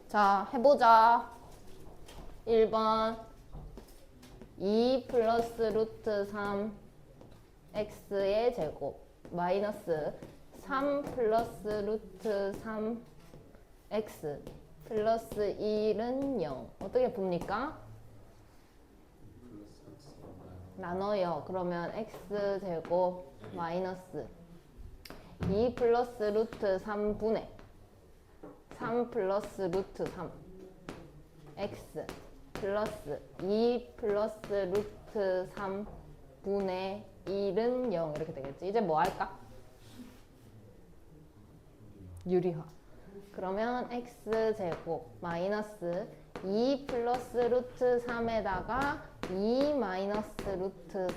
자, 해보자. 1번 2 플러스 루트 3 x의 제곱 마이너스 3 플러스 루트 3 x 플러스 1은 0. 어떻게 풉니까? 나눠요. 그러면 x제곱 마이너스 2 플러스 루트 3분의 3 플러스 루트 3 x 플러스 2 플러스 루트 3분의 1은 0 이렇게 되겠지. 이제 뭐 할까? 유리화. 그러면 x제곱 마이너스 2 플러스 루트 3에다가 2 마이너스 루트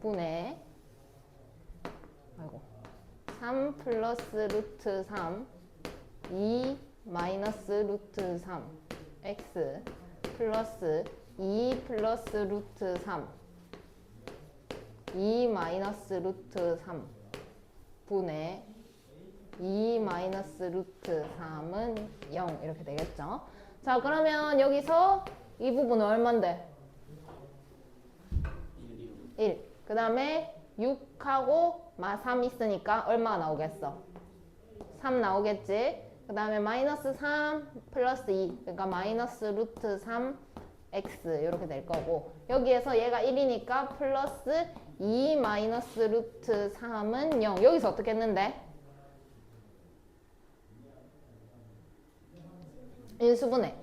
3분의 3 플러스 루트 3 2 마이너스 루트 3 x 플러스 2 플러스 루트 3 2 마이너스 루트 3 분의 2 마이너스 루트 3은 0 이렇게 되겠죠. 자, 그러면 여기서 이 부분은 얼만데? 1. 그 다음에 6하고 3 있으니까 얼마가 나오겠어? 3 나오겠지. 그 다음에 마이너스 3 플러스 2 그러니까 마이너스 루트 3 x 이렇게 될 거고, 여기에서 얘가 1이니까 플러스 2 마이너스 루트 3은 0. 여기서 어떻게 했는데? 인수분해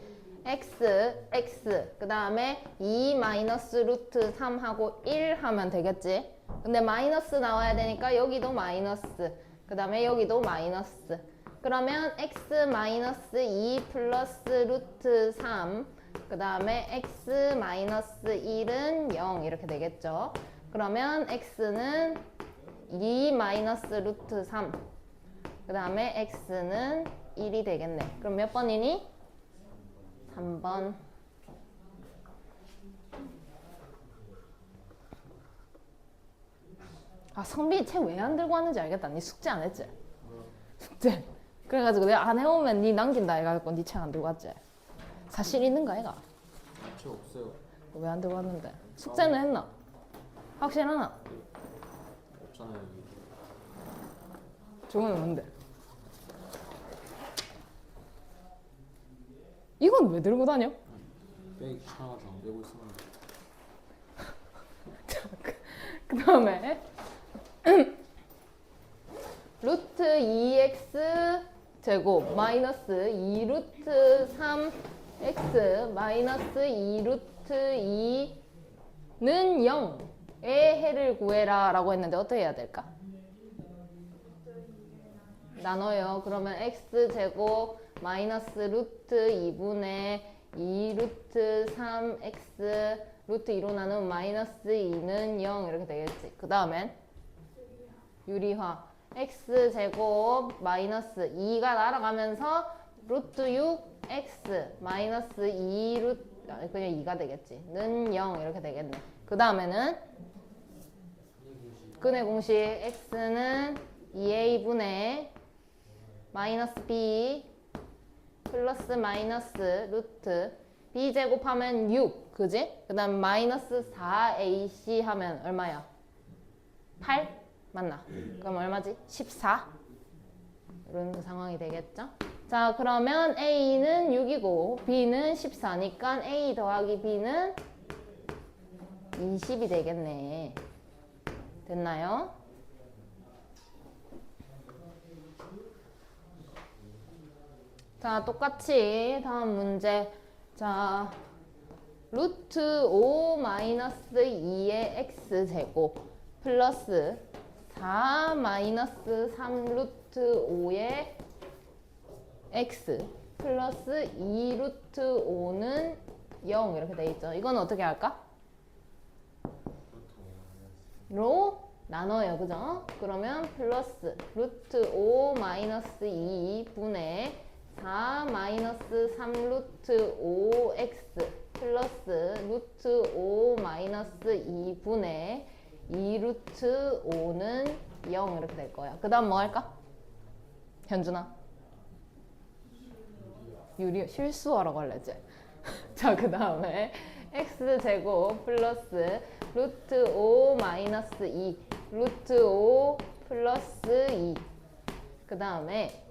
x 그 다음에 2 마이너스 루트 3하고 1 하면 되겠지. 근데 마이너스 나와야 되니까 여기도 마이너스 그 다음에 여기도 마이너스. 그러면 x 마이너스 2 플러스 루트 3 그 다음에 x 마이너스 1은 0 이렇게 되겠죠. 그러면 x는 2 마이너스 루트 3 그 다음에 x는 1이 되겠네. 그럼 몇 번이니? 3번. 아, 성빈이 책 왜 안 들고 왔는지 알겠다. 니 숙제 안 했지? 숙제. 그래가지고 내가 안 해오면 니 남긴다 해가지고 니 책 안 들고 왔지? 사실 있는가 얘가? 책 없어요. 왜 안 들고 왔는데? 숙제는 했나? 확실하나? 없잖아요. 여기. 저거는 뭔데? 이건 왜 들고 다녀? 빼기 귀찮아서 안 빼고 있었는데. 그 다음에 루트 2x 제곱 마이너스 2 루트 3x 마이너스 2 루트 2는 0의 해를 구해라 라고 했는데 어떻게 해야 될까? 나눠요. 그러면 x제곱 마이너스 루트 2분의 2 루트 3x 루트 2로 나누면 마이너스 2는 0 이렇게 되겠지. 그 다음엔 유리화 x제곱 마이너스 2가 날아가면서 루트 6x 마이너스 2 루트 그냥 2가 되겠지. 는 0 이렇게 되겠네. 그 다음에는 근의 공식 x는 2a분의 마이너스 b 플러스 마이너스 루트 b 제곱하면 6 그지? 그 다음 마이너스 4ac 하면 얼마야? 8? 맞나? 그럼 얼마지? 14 이런 상황이 되겠죠? 자, 그러면 a는 6이고 b는 14니까 a 더하기 b는 20이 되겠네. 됐나요? 자, 똑같이 다음 문제. 자, 루트 5 마이너스 2의 x제곱 플러스 4 마이너스 3 루트 5의 x 플러스 2 루트 5는 0 이렇게 돼 있죠. 이건 어떻게 할까? 로 나눠요. 그죠? 그러면 플러스 루트 5 마이너스 2 분의 4 마이너스 3 루트 5x 플러스 루트 5 마이너스 2분의 2 루트 5는 0 이렇게 될 거야. 그 다음 뭐 할까? 현준아. 유리 실수하라고 할래지. 자, 그 다음에 x제곱 플러스 루트 5 마이너스 2 루트 5 플러스 2 그 다음에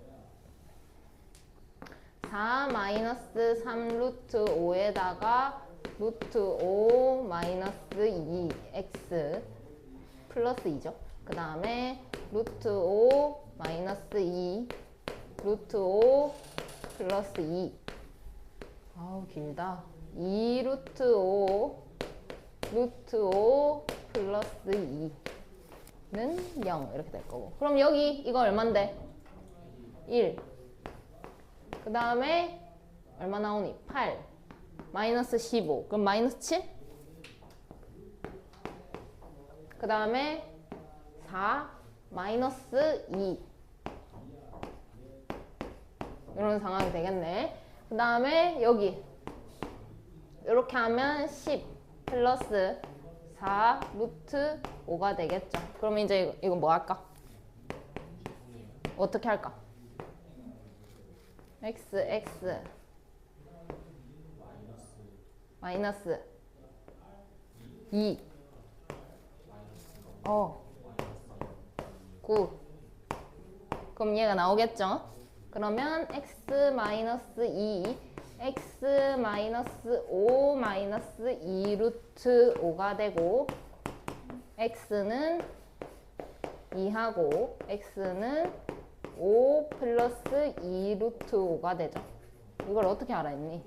4 마이너스 3 루트 5에다가 루트 5 마이너스 2 x 플러스 2죠. 그 다음에 루트 5 마이너스 2 루트 5 플러스 2 아우 길다. 2 루트 5 루트 5 플러스 2는 0 이렇게 될 거고. 그럼 여기 이거 얼만데? 1. 그 다음에 얼마 나오니? 8 마이너스 15 그럼 마이너스 7. 그 다음에 4 마이너스 2 이런 상황이 되겠네. 그 다음에 여기 이렇게 하면 10 플러스 4 루트 5가 되겠죠. 그럼 이제 이거 뭐 할까? 어떻게 할까? x 마이너스 2 9 그럼 얘가 나오겠죠? 그러면 x 마이너스 2 x 마이너스 5 마이너스 2 루트 5가 되고 x는 2하고 x는 5 플러스 2 루트 5가 되죠. 이걸 어떻게 알아냈니?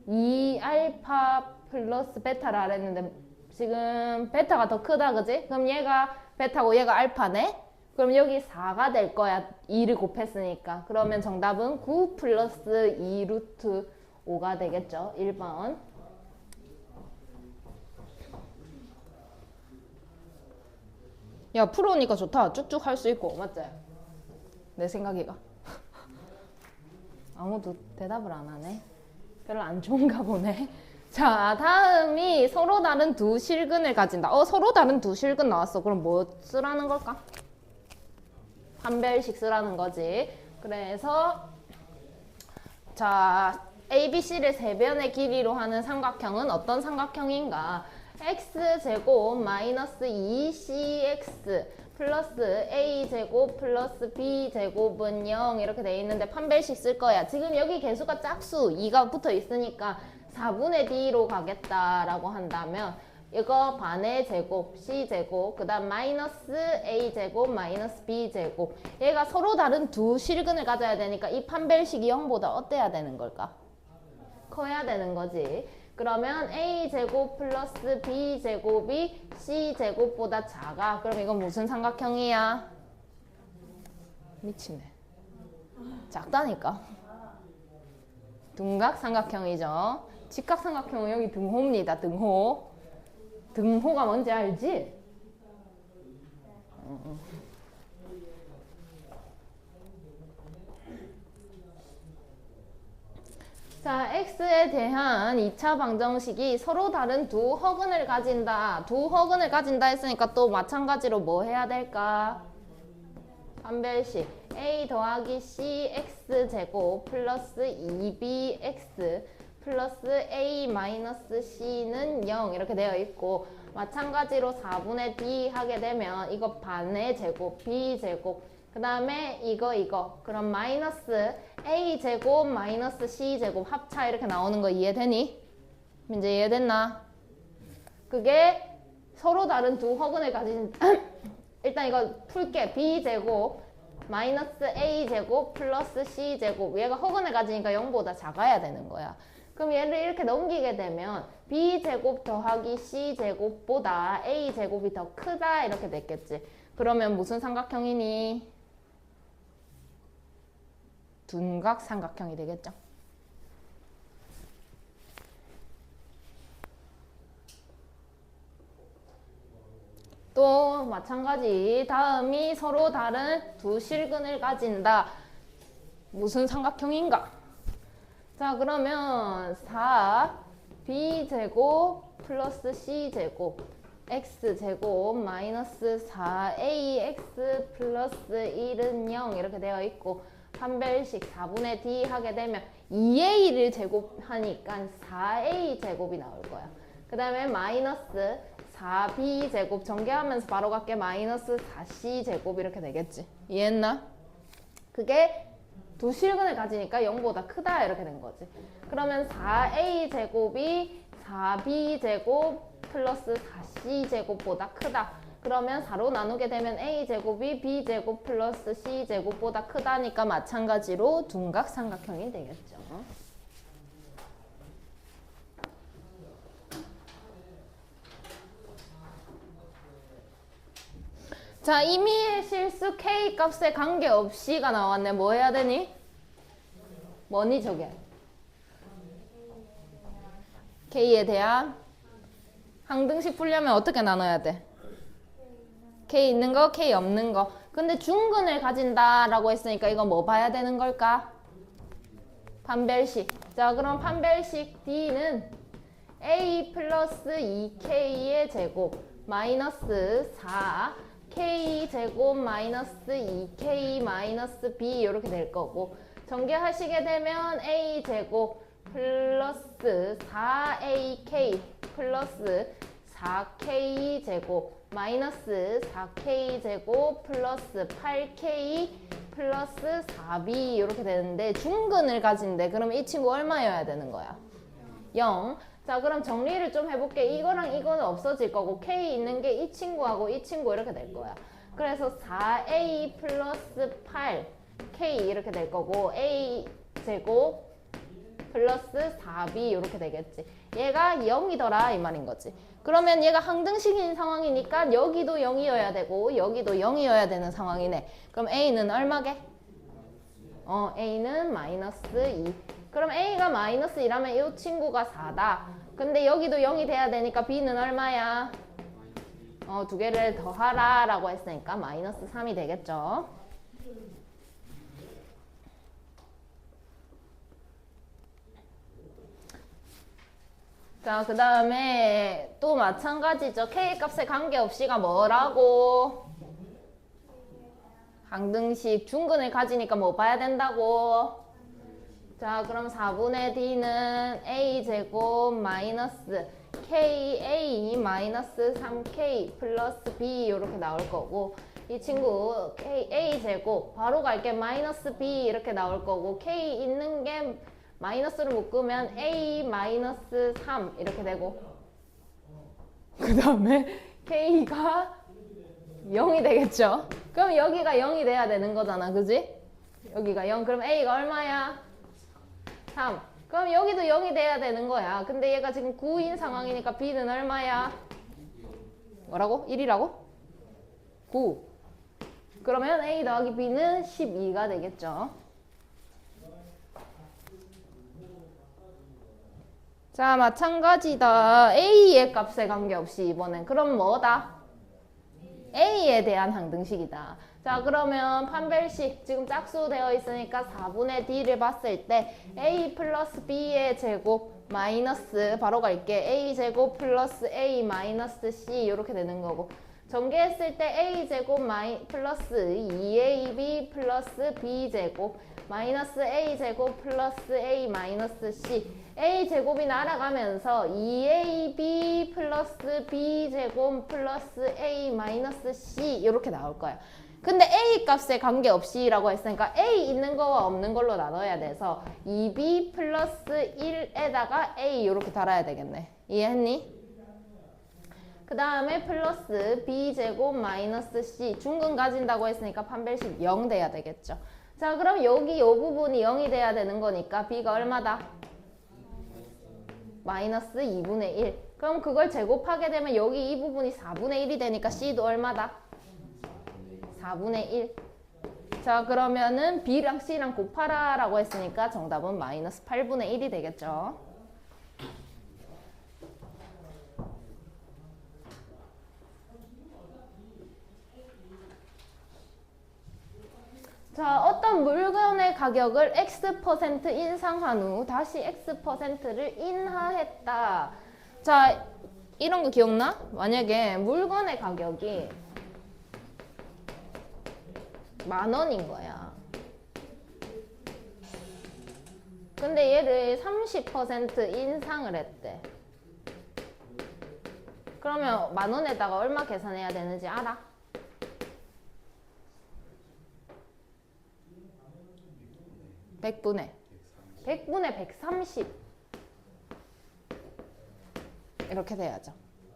2 알파 플러스 베타를 알았는데 지금 베타가 더 크다 그지? 그럼 얘가 베타고 얘가 알파네? 그럼 여기 4가 될 거야. 2를 곱했으니까. 그러면 정답은 9 플러스 2 루트 5가 되겠죠. 1번. 야, 프로니까 좋다. 쭉쭉 할 수 있고. 맞지? 내 생각이가. 아무도 대답을 안 하네. 별로 안 좋은가 보네. 자, 다음이 서로 다른 두 실근을 가진다. 서로 다른 두 실근 나왔어. 그럼 뭐 쓰라는 걸까? 판별식 쓰라는 거지. 그래서 자, ABC를 세 변의 길이로 하는 삼각형은 어떤 삼각형인가? x제곱 마이너스 2cx 플러스 a제곱 플러스 b제곱은 0 이렇게 돼 있는데 판별식 쓸 거야. 지금 여기 개수가 짝수 2가 붙어 있으니까 4분의 d로 가겠다라고 한다면 이거 반의 제곱, c제곱, 그 다음 마이너스 a제곱, 마이너스 b제곱. 얘가 서로 다른 두 실근을 가져야 되니까 이 판별식이 0보다 어때야 되는 걸까? 커야 되는 거지. 그러면 a제곱 플러스 b제곱이 c제곱보다 작아. 그럼 이건 무슨 삼각형이야? 미치네. 작다니까. 둔각 삼각형이죠. 직각 삼각형은 여기 등호입니다. 등호. 등호가 뭔지 알지? 자, x에 대한 2차 방정식이 서로 다른 두 허근을 가진다. 두 허근을 가진다 했으니까 또 마찬가지로 뭐 해야 될까? 판별식 a 더하기 c x제곱 플러스 2bx 플러스 a 마이너스 c는 0 이렇게 되어 있고 마찬가지로 4분의 d 하게 되면 이거 반의 제곱 b제곱 그 다음에 이거 그럼 마이너스 a제곱 마이너스 c제곱 합차 이렇게 나오는 거 이해되니? 이제 이해됐나? 그게 서로 다른 두 허근을 가진 일단 이거 풀게. b제곱 마이너스 a제곱 플러스 c제곱 얘가 허근을 가지니까 0보다 작아야 되는 거야. 그럼 얘를 이렇게 넘기게 되면 b제곱 더하기 c제곱보다 a제곱이 더 크다 이렇게 됐겠지. 그러면 무슨 삼각형이니? 둔각 삼각형이 되겠죠. 또 마찬가지 다음이 서로 다른 두 실근을 가진다. 무슨 삼각형인가? 자, 그러면 4b제곱 플러스 c제곱 x제곱 마이너스 4ax 플러스 1은 0 이렇게 되어 있고 판별식 4분의 D 하게 되면 2A를 제곱하니까 4A 제곱이 나올 거야. 그 다음에 마이너스 4B 제곱 전개하면서 바로 갈게. 마이너스 4C 제곱 이렇게 되겠지. 이해했나? 그게 두 실근을 가지니까 0보다 크다 이렇게 된 거지. 그러면 4A 제곱이 4B 제곱 플러스 4C 제곱보다 크다. 그러면 4로 나누게 되면 A 제곱이 B 제곱 플러스 C 제곱보다 크다니까 마찬가지로 둔각 삼각형이 되겠죠. 자, 임의의 실수 K 값에 관계없이가 나왔네. 뭐 해야 되니? 뭐니 저게? K에 대한 항등식 풀려면 어떻게 나눠야 돼? K 있는 거, K 없는 거. 근데 중근을 가진다라고 했으니까 이거 뭐 봐야 되는 걸까? 판별식. 자, 그럼 판별식 D는 A 플러스 2K의 제곱 마이너스 4 K 제곱 마이너스 2K 마이너스 B 이렇게 될 거고, 전개하시게 되면 A 제곱 플러스 4AK 플러스 4K 제곱 마이너스 4K 제곱 플러스 8K 플러스 4B 이렇게 되는데 중근을 가진대. 그러면 이 친구 얼마여야 되는 거야? 0. 자, 그럼 정리를 좀 해볼게. 이거랑 이거는 없어질 거고 K 있는 게 이 친구하고 이 친구 이렇게 될 거야. 그래서 4A 플러스 8K 이렇게 될 거고 A 제곱 플러스 4B 이렇게 되겠지. 얘가 0이더라 이 말인 거지. 그러면 얘가 항등식인 상황이니까 여기도 0이어야 되고 여기도 0이어야 되는 상황이네. 그럼 A는 얼마게? A는 마이너스 2. 그럼 A가 마이너스 2라면 이 친구가 4다. 근데 여기도 0이 돼야 되니까 B는 얼마야? 두 개를 더하라 라고 했으니까 마이너스 3이 되겠죠. 자, 그 다음에 또 마찬가지죠. K 값에 관계없이가 뭐라고? 항등식 중근을 가지니까 뭐 봐야 된다고? 자, 그럼 4분의 D는 A제곱 마이너스 KA 마이너스 3K 플러스 B 이렇게 나올 거고, 이 친구 A제곱 바로 갈게. 마이너스 B 이렇게 나올 거고, K 있는 게 마이너스를 묶으면 A 마이너스 3 이렇게 되고, 그 다음에 K가 0이 되겠죠. 그럼 여기가 0이 돼야 되는 거잖아, 그지? 여기가 0. 그럼 A가 얼마야? 3. 그럼 여기도 0이 돼야 되는 거야. 근데 얘가 지금 9인 상황이니까 B는 얼마야? 뭐라고? 1이라고? 9. 그러면 A 더하기 B는 12가 되겠죠. 자, 마찬가지다. A의 값에 관계없이 이번엔 그럼 뭐다? A에 대한 항등식이다. 자, 그러면 판별식 지금 짝수 되어 있으니까 4분의 D를 봤을 때 A 플러스 B의 제곱 마이너스 바로 갈게. A 제곱 플러스 A 마이너스 C 이렇게 되는 거고, 전개했을 때 A 제곱 플러스 2AB 플러스 B 제곱 마이너스 A 제곱 플러스 A 마이너스 C. A 제곱이 날아가면서 2AB 플러스 B 제곱 플러스 A 마이너스 C 이렇게 나올 거야. 근데 A 값에 관계없이라고 했으니까 A 있는 거와 없는 걸로 나눠야 돼서 2B 플러스 1에다가 A 이렇게 달아야 되겠네. 이해했니? 그 다음에 플러스 B제곱 마이너스 C. 중근 가진다고 했으니까 판별식 0 돼야 되겠죠. 자, 그럼 여기 이 부분이 0이 돼야 되는 거니까 B가 얼마다? 마이너스 2분의 1. 그럼 그걸 제곱하게 되면 여기 이 부분이 4분의 1이 되니까 C도 얼마다? 4분의 1. 자, 그러면은 B랑 C랑 곱하라 라고 했으니까 정답은 마이너스 8분의 1이 되겠죠. 자, 어떤 물건의 가격을 X% 인상한 후 다시 X%를 인하했다. 자, 이런 거 기억나? 만약에 물건의 가격이 10,000원인 거야. 근데 얘를 30% 인상을 했대. 그러면 10,000원에다가 얼마 계산해야 되는지 알아? 100분의 130 이렇게 돼야죠.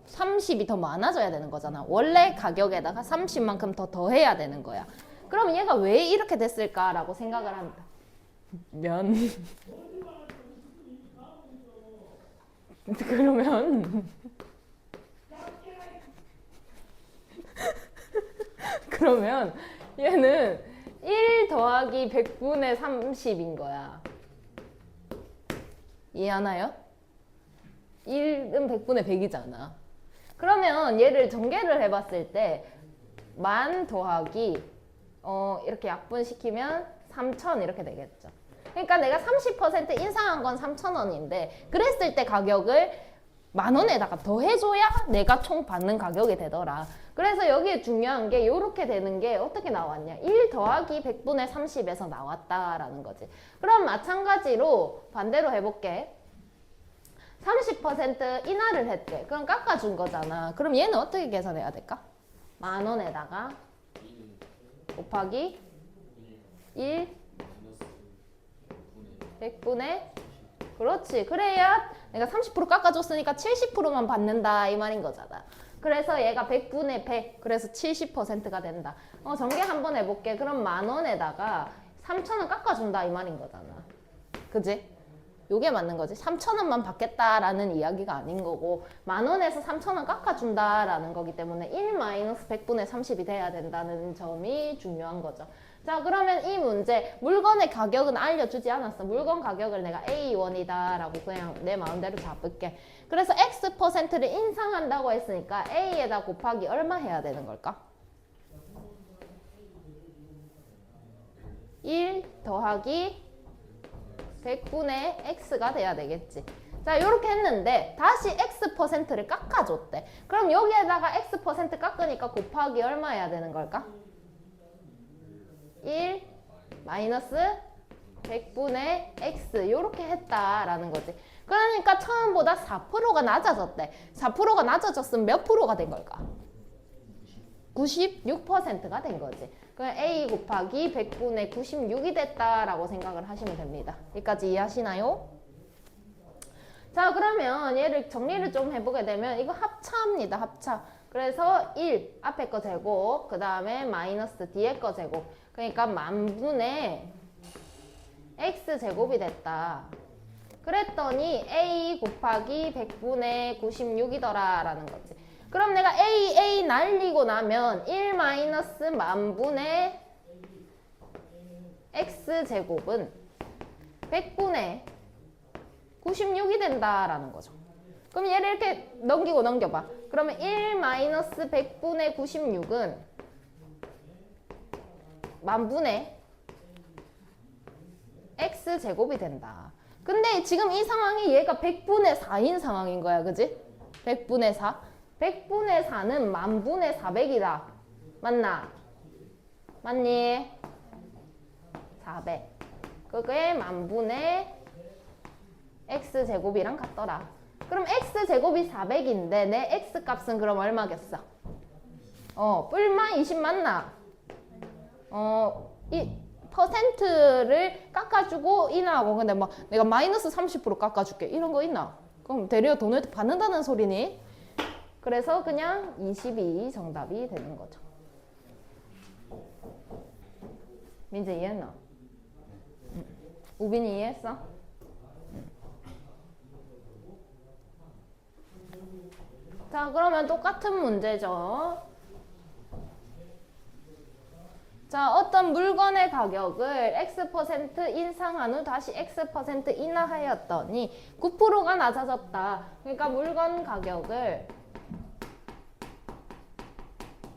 30이 더 많아져야 되는 거잖아. 원래 가격에다가 30만큼 더 더해야 되는 거야. 그럼 얘가 왜 이렇게 됐을까라고 생각을 합니다. 그러면 얘는 1 더하기 100분의 30인 거야. 이해하나요? 1은 100분의 100이잖아. 그러면 얘를 전개를 해봤을 때 10,000 더하기 이렇게 약분시키면 3,000 이렇게 되겠죠. 그러니까 내가 30% 인상한 건 3,000원인데 그랬을 때 가격을 10,000원에다가 더해줘야 내가 총 받는 가격이 되더라. 그래서 여기에 중요한 게 이렇게 되는 게 어떻게 나왔냐. 1 더하기 100분의 30에서 나왔다라는 거지. 그럼 마찬가지로 반대로 해볼게. 30% 인하를 했대. 그럼 깎아준 거잖아. 그럼 얘는 어떻게 계산해야 될까? 10,000원에다가 곱하기 1 100분의 그렇지. 그래야 내가 30% 깎아줬으니까 70%만 받는다 이 말인 거잖아. 그래서 얘가 100분의 100 그래서 70%가 된다. 전개 한번 해볼게. 그럼 10,000원에다가 3,000원 깎아준다 이 말인 거잖아. 그지? 요게 맞는 거지. 3,000원만 받겠다라는 이야기가 아닌 거고 10,000원에서 3,000원 깎아준다라는 거기 때문에 1-100분의 30이 돼야 된다는 점이 중요한 거죠. 자, 그러면 이 문제 물건의 가격은 알려주지 않았어. 물건 가격을 내가 A1이다 라고 그냥 내 마음대로 잡을게. 그래서 X%를 인상한다고 했으니까 A에다 곱하기 얼마 해야 되는 걸까? 1 더하기 100분의 X가 돼야 되겠지. 자, 이렇게 했는데 다시 X%를 깎아줬대. 그럼 여기에다가 X% 깎으니까 곱하기 얼마 해야 되는 걸까? 1 마이너스 100분의 X 이렇게 했다라는 거지. 그러니까 처음보다 4%가 낮아졌대. 4%가 낮아졌으면 몇 프로가 된 걸까? 96%가 된 거지. 그럼 A 곱하기 100분의 96이 됐다라고 생각을 하시면 됩니다. 여기까지 이해하시나요? 자, 그러면 얘를 정리를 좀 해보게 되면 이거 합차입니다. 합차. 그래서 1 앞에 거 제곱 그 다음에 마이너스 뒤에 거 제곱 그러니까 10,000분의 X제곱이 됐다. 그랬더니 A 곱하기 100분의 96이더라 라는 거지. 그럼 내가 A 날리고 나면 1 마이너스 10,000분의 X제곱은 100분의 96이 된다라는 거죠. 그럼 얘를 이렇게 넘기고 넘겨봐. 그러면 1 마이너스 100분의 96은 10,000분의 X제곱이 된다. 근데 지금 이 상황이 얘가 100분의 4인 상황인 거야. 그지? 100분의 4. 100분의 4는 10,000분의 400이다. 맞나? 맞니? 400. 그게 10,000분의 X제곱이랑 같더라. 그럼 X제곱이 400인데 내 X값은 그럼 얼마겠어? 뿔마 20 맞나? 이 퍼센트를 깎아주고 인하하고 근데 막 내가 마이너스 30% 깎아줄게 이런 거 있나? 그럼 대리어 돈을 받는다는 소리니? 그래서 그냥 22 정답이 되는 거죠. 민재 이해했나? 우빈이 이해했어? 자, 그러면 똑같은 문제죠. 자, 어떤 물건의 가격을 X% 인상한 후 다시 X% 인하하였더니 9%가 낮아졌다. 그러니까 물건 가격을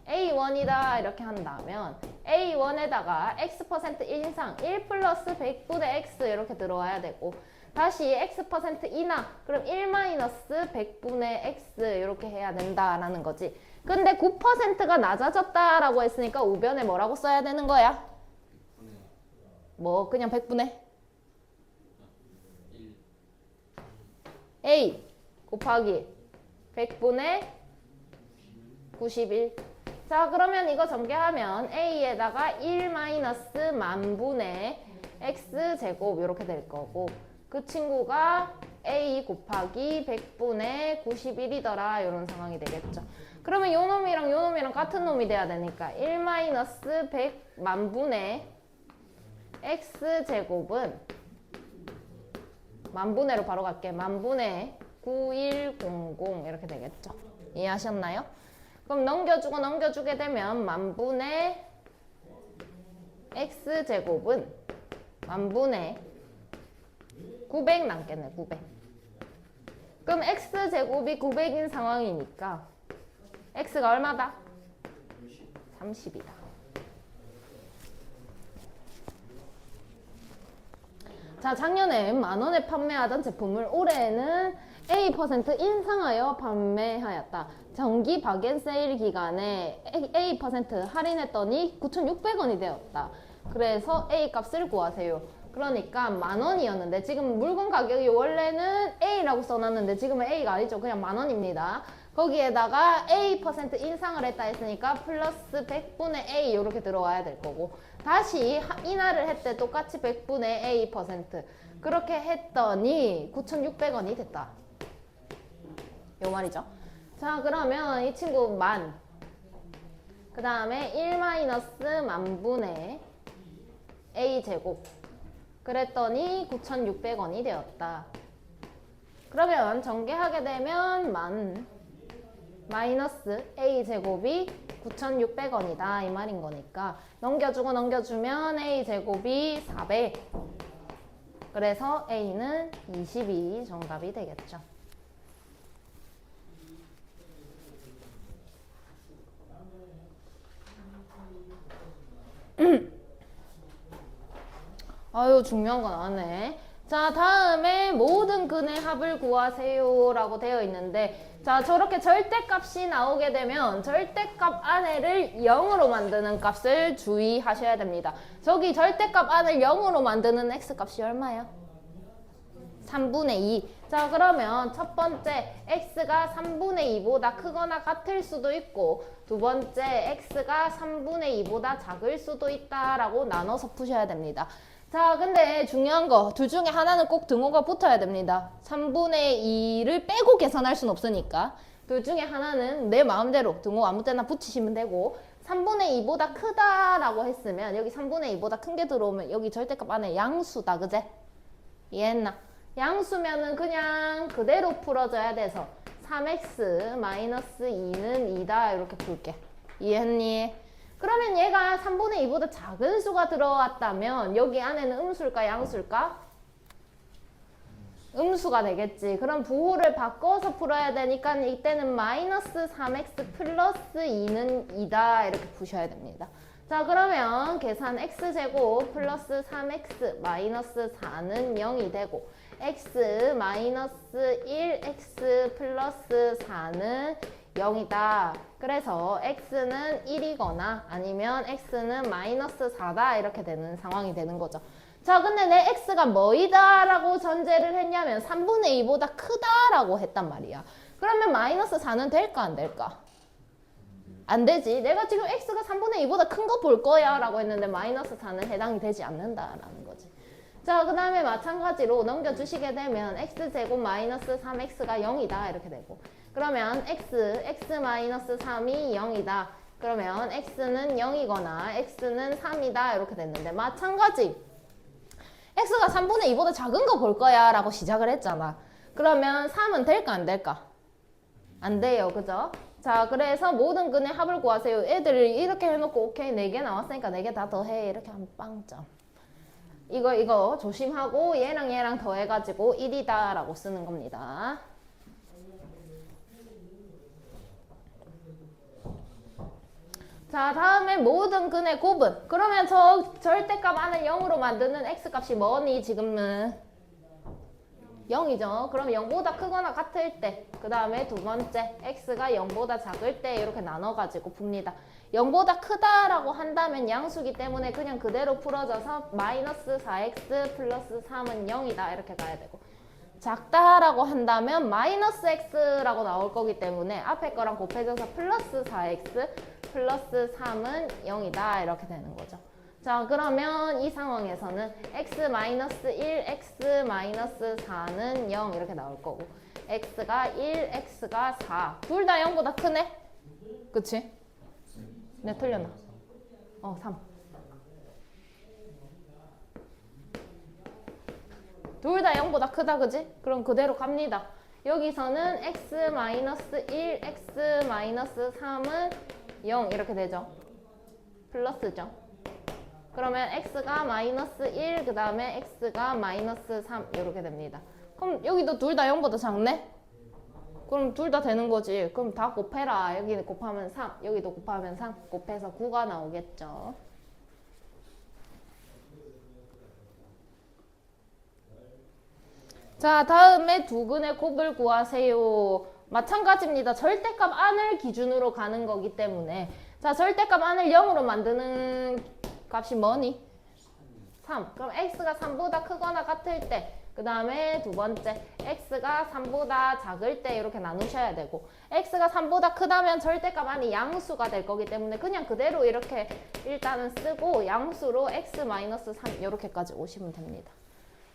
A1이다 이렇게 한다면 A1에다가 X% 인상 1 플러스 100분의 X 이렇게 들어와야 되고 다시 X% 인하 그럼 1 마이너스 100분의 X 이렇게 해야 된다라는 거지. 근데 9%가 낮아졌다라고 했으니까 우변에 뭐라고 써야 되는 거야? 뭐 그냥 100분의? A 곱하기 100분의 91. 자, 그러면 이거 전개하면 A에다가 1 마이너스 만분의 X제곱 이렇게 될 거고 그 친구가 A 곱하기 100분의 91이더라 이런 상황이 되겠죠. 그러면 요 놈이랑 요 놈이랑 같은 놈이 돼야 되니까 1 마이너스 100 만분의 X제곱은 만분의로 바로 갈게. 만분의 9100 이렇게 되겠죠. 이해하셨나요? 그럼 넘겨주고 넘겨주게 되면 만분의 X제곱은 만분의 900 남겠네. 900. 그럼 X제곱이 900인 상황이니까 X가 얼마다? 30이다. 자, 작년에 10,000원에 판매하던 제품을 올해는 A% 인상하여 판매하였다. 정기 박앤세일 기간에 A% 할인했더니 9,600원이 되었다. 그래서 A 값을 구하세요. 그러니까 10,000원이었는데 지금 물건 가격이 원래는 A라고 써놨는데 지금은 A가 아니죠. 그냥 10,000원입니다. 거기에다가 A% 인상을 했다 했으니까 플러스 100분의 A 이렇게 들어와야 될 거고 다시 인하를 했대 똑같이 100분의 A% 그렇게 했더니 9,600원이 됐다. 요 말이죠. 자, 그러면 이 친구 만, 그 다음에 1 마이너스 만분의 A제곱 그랬더니 9,600원이 되었다. 그러면 전개하게 되면 만 마이너스 A제곱이 9,600원이다 이 말인 거니까 넘겨주고 넘겨주면 A제곱이 400 그래서 A는 22 정답이 되겠죠. 아유 중요한 거 나왔네. 자, 다음에 모든 근의 합을 구하세요 라고 되어 있는데 자, 저렇게 절대값이 나오게 되면 절대값 안에를 0으로 만드는 값을 주의하셔야 됩니다. 저기 절대값 안을 0으로 만드는 x값이 얼마예요? 3분의 2. 자, 그러면 첫 번째 x가 3분의 2보다 크거나 같을 수도 있고 두 번째 x가 3분의 2보다 작을 수도 있다라고 나눠서 푸셔야 됩니다. 자, 근데 중요한 거 둘 중에 하나는 꼭 등호가 붙어야 됩니다. 3분의 2를 빼고 계산할 순 없으니까 둘 중에 하나는 내 마음대로 등호 아무 때나 붙이시면 되고 3분의 2보다 크다라고 했으면 여기 3분의 2보다 큰 게 들어오면 여기 절대값 안에 양수다. 그제? 이해했나? 양수면은 그냥 그대로 풀어줘야 돼서 3x 마이너스 2는 2다 이렇게 풀게. 이해했니? 그러면 얘가 3분의 2보다 작은 수가 들어왔다면 여기 안에는 음수일까 양수일까? 음수가 되겠지. 그럼 부호를 바꿔서 풀어야 되니까 이때는 마이너스 3x 플러스 2는 2다 이렇게 푸셔야 됩니다. 자, 그러면 계산 x제곱 플러스 3x 마이너스 4는 0이 되고 x 마이너스 1x 플러스 4는 0이다. 그래서 x는 1이거나 아니면 x는 마이너스 4다 이렇게 되는 상황이 되는 거죠. 자, 근데 내 x가 뭐이다 라고 전제를 했냐면 3분의 2보다 크다라고 했단 말이야. 그러면 마이너스 4는 될까 안 될까? 안 되지. 내가 지금 x가 3분의 2보다 큰 거 볼 거야 라고 했는데 마이너스 4는 해당이 되지 않는다라는 거지. 자, 그 다음에 마찬가지로 넘겨주시게 되면 x제곱 마이너스 3x가 0이다 이렇게 되고 그러면 x 마이너스 3이 0이다. 그러면 x는 0이거나 x는 3이다 이렇게 됐는데 마찬가지 x가 3분의 2보다 작은 거 볼 거야 라고 시작을 했잖아. 그러면 3은 될까 안 될까? 안 돼요. 그죠? 자, 그래서 모든 근의 합을 구하세요. 애들이 이렇게 해놓고 오케이 4개 나왔으니까 4개 다 더해 이렇게 하면 빵점. 이거 조심하고 얘랑 얘랑 더해가지고 1이다 라고 쓰는 겁니다. 자, 다음에 모든 근의 곱은 그러면 저 절대값 안을 0으로 만드는 x값이 뭐니? 지금은 0이죠. 그럼 0보다 크거나 같을 때 그 다음에 두 번째 x가 0보다 작을 때 이렇게 나눠가지고 풉니다. 0보다 크다라고 한다면 양수기 때문에 그냥 그대로 풀어져서 마이너스 4x 플러스 3은 0이다 이렇게 가야 되고 작다라고 한다면 마이너스 x라고 나올 거기 때문에 앞에 거랑 곱해져서 플러스 4x 플러스 3은 0이다 이렇게 되는 거죠. 자, 그러면 이 상황에서는 x 마이너스 1, x 마이너스 4는 0 이렇게 나올 거고 x가 1, x가 4 둘 다 0보다 크네? 그치? 네, 틀렸나? 3 둘 다 0보다 크다, 그지? 그럼 그대로 갑니다. 여기서는 x 마이너스 1, x 마이너스 3은 0 이렇게 되죠. 플러스죠. 그러면 x가 마이너스 1, 그 다음에 x가 마이너스 3 이렇게 됩니다. 그럼 여기도 둘 다 0보다 작네? 그럼 둘 다 되는 거지. 그럼 다 곱해라. 여기 곱하면 3, 여기도 곱하면 3 곱해서 9가 나오겠죠. 자, 다음에 두근의 곱을 구하세요. 마찬가지입니다. 절대값 안을 기준으로 가는 거기 때문에 자, 절대값 안을 0으로 만드는 값이 뭐니? 3. 그럼 x가 3보다 크거나 같을 때 그 다음에 두 번째 x가 3보다 작을 때 이렇게 나누셔야 되고 x가 3보다 크다면 절대값 안이 양수가 될 거기 때문에 그냥 그대로 이렇게 일단은 쓰고 양수로 x-3 이렇게까지 오시면 됩니다.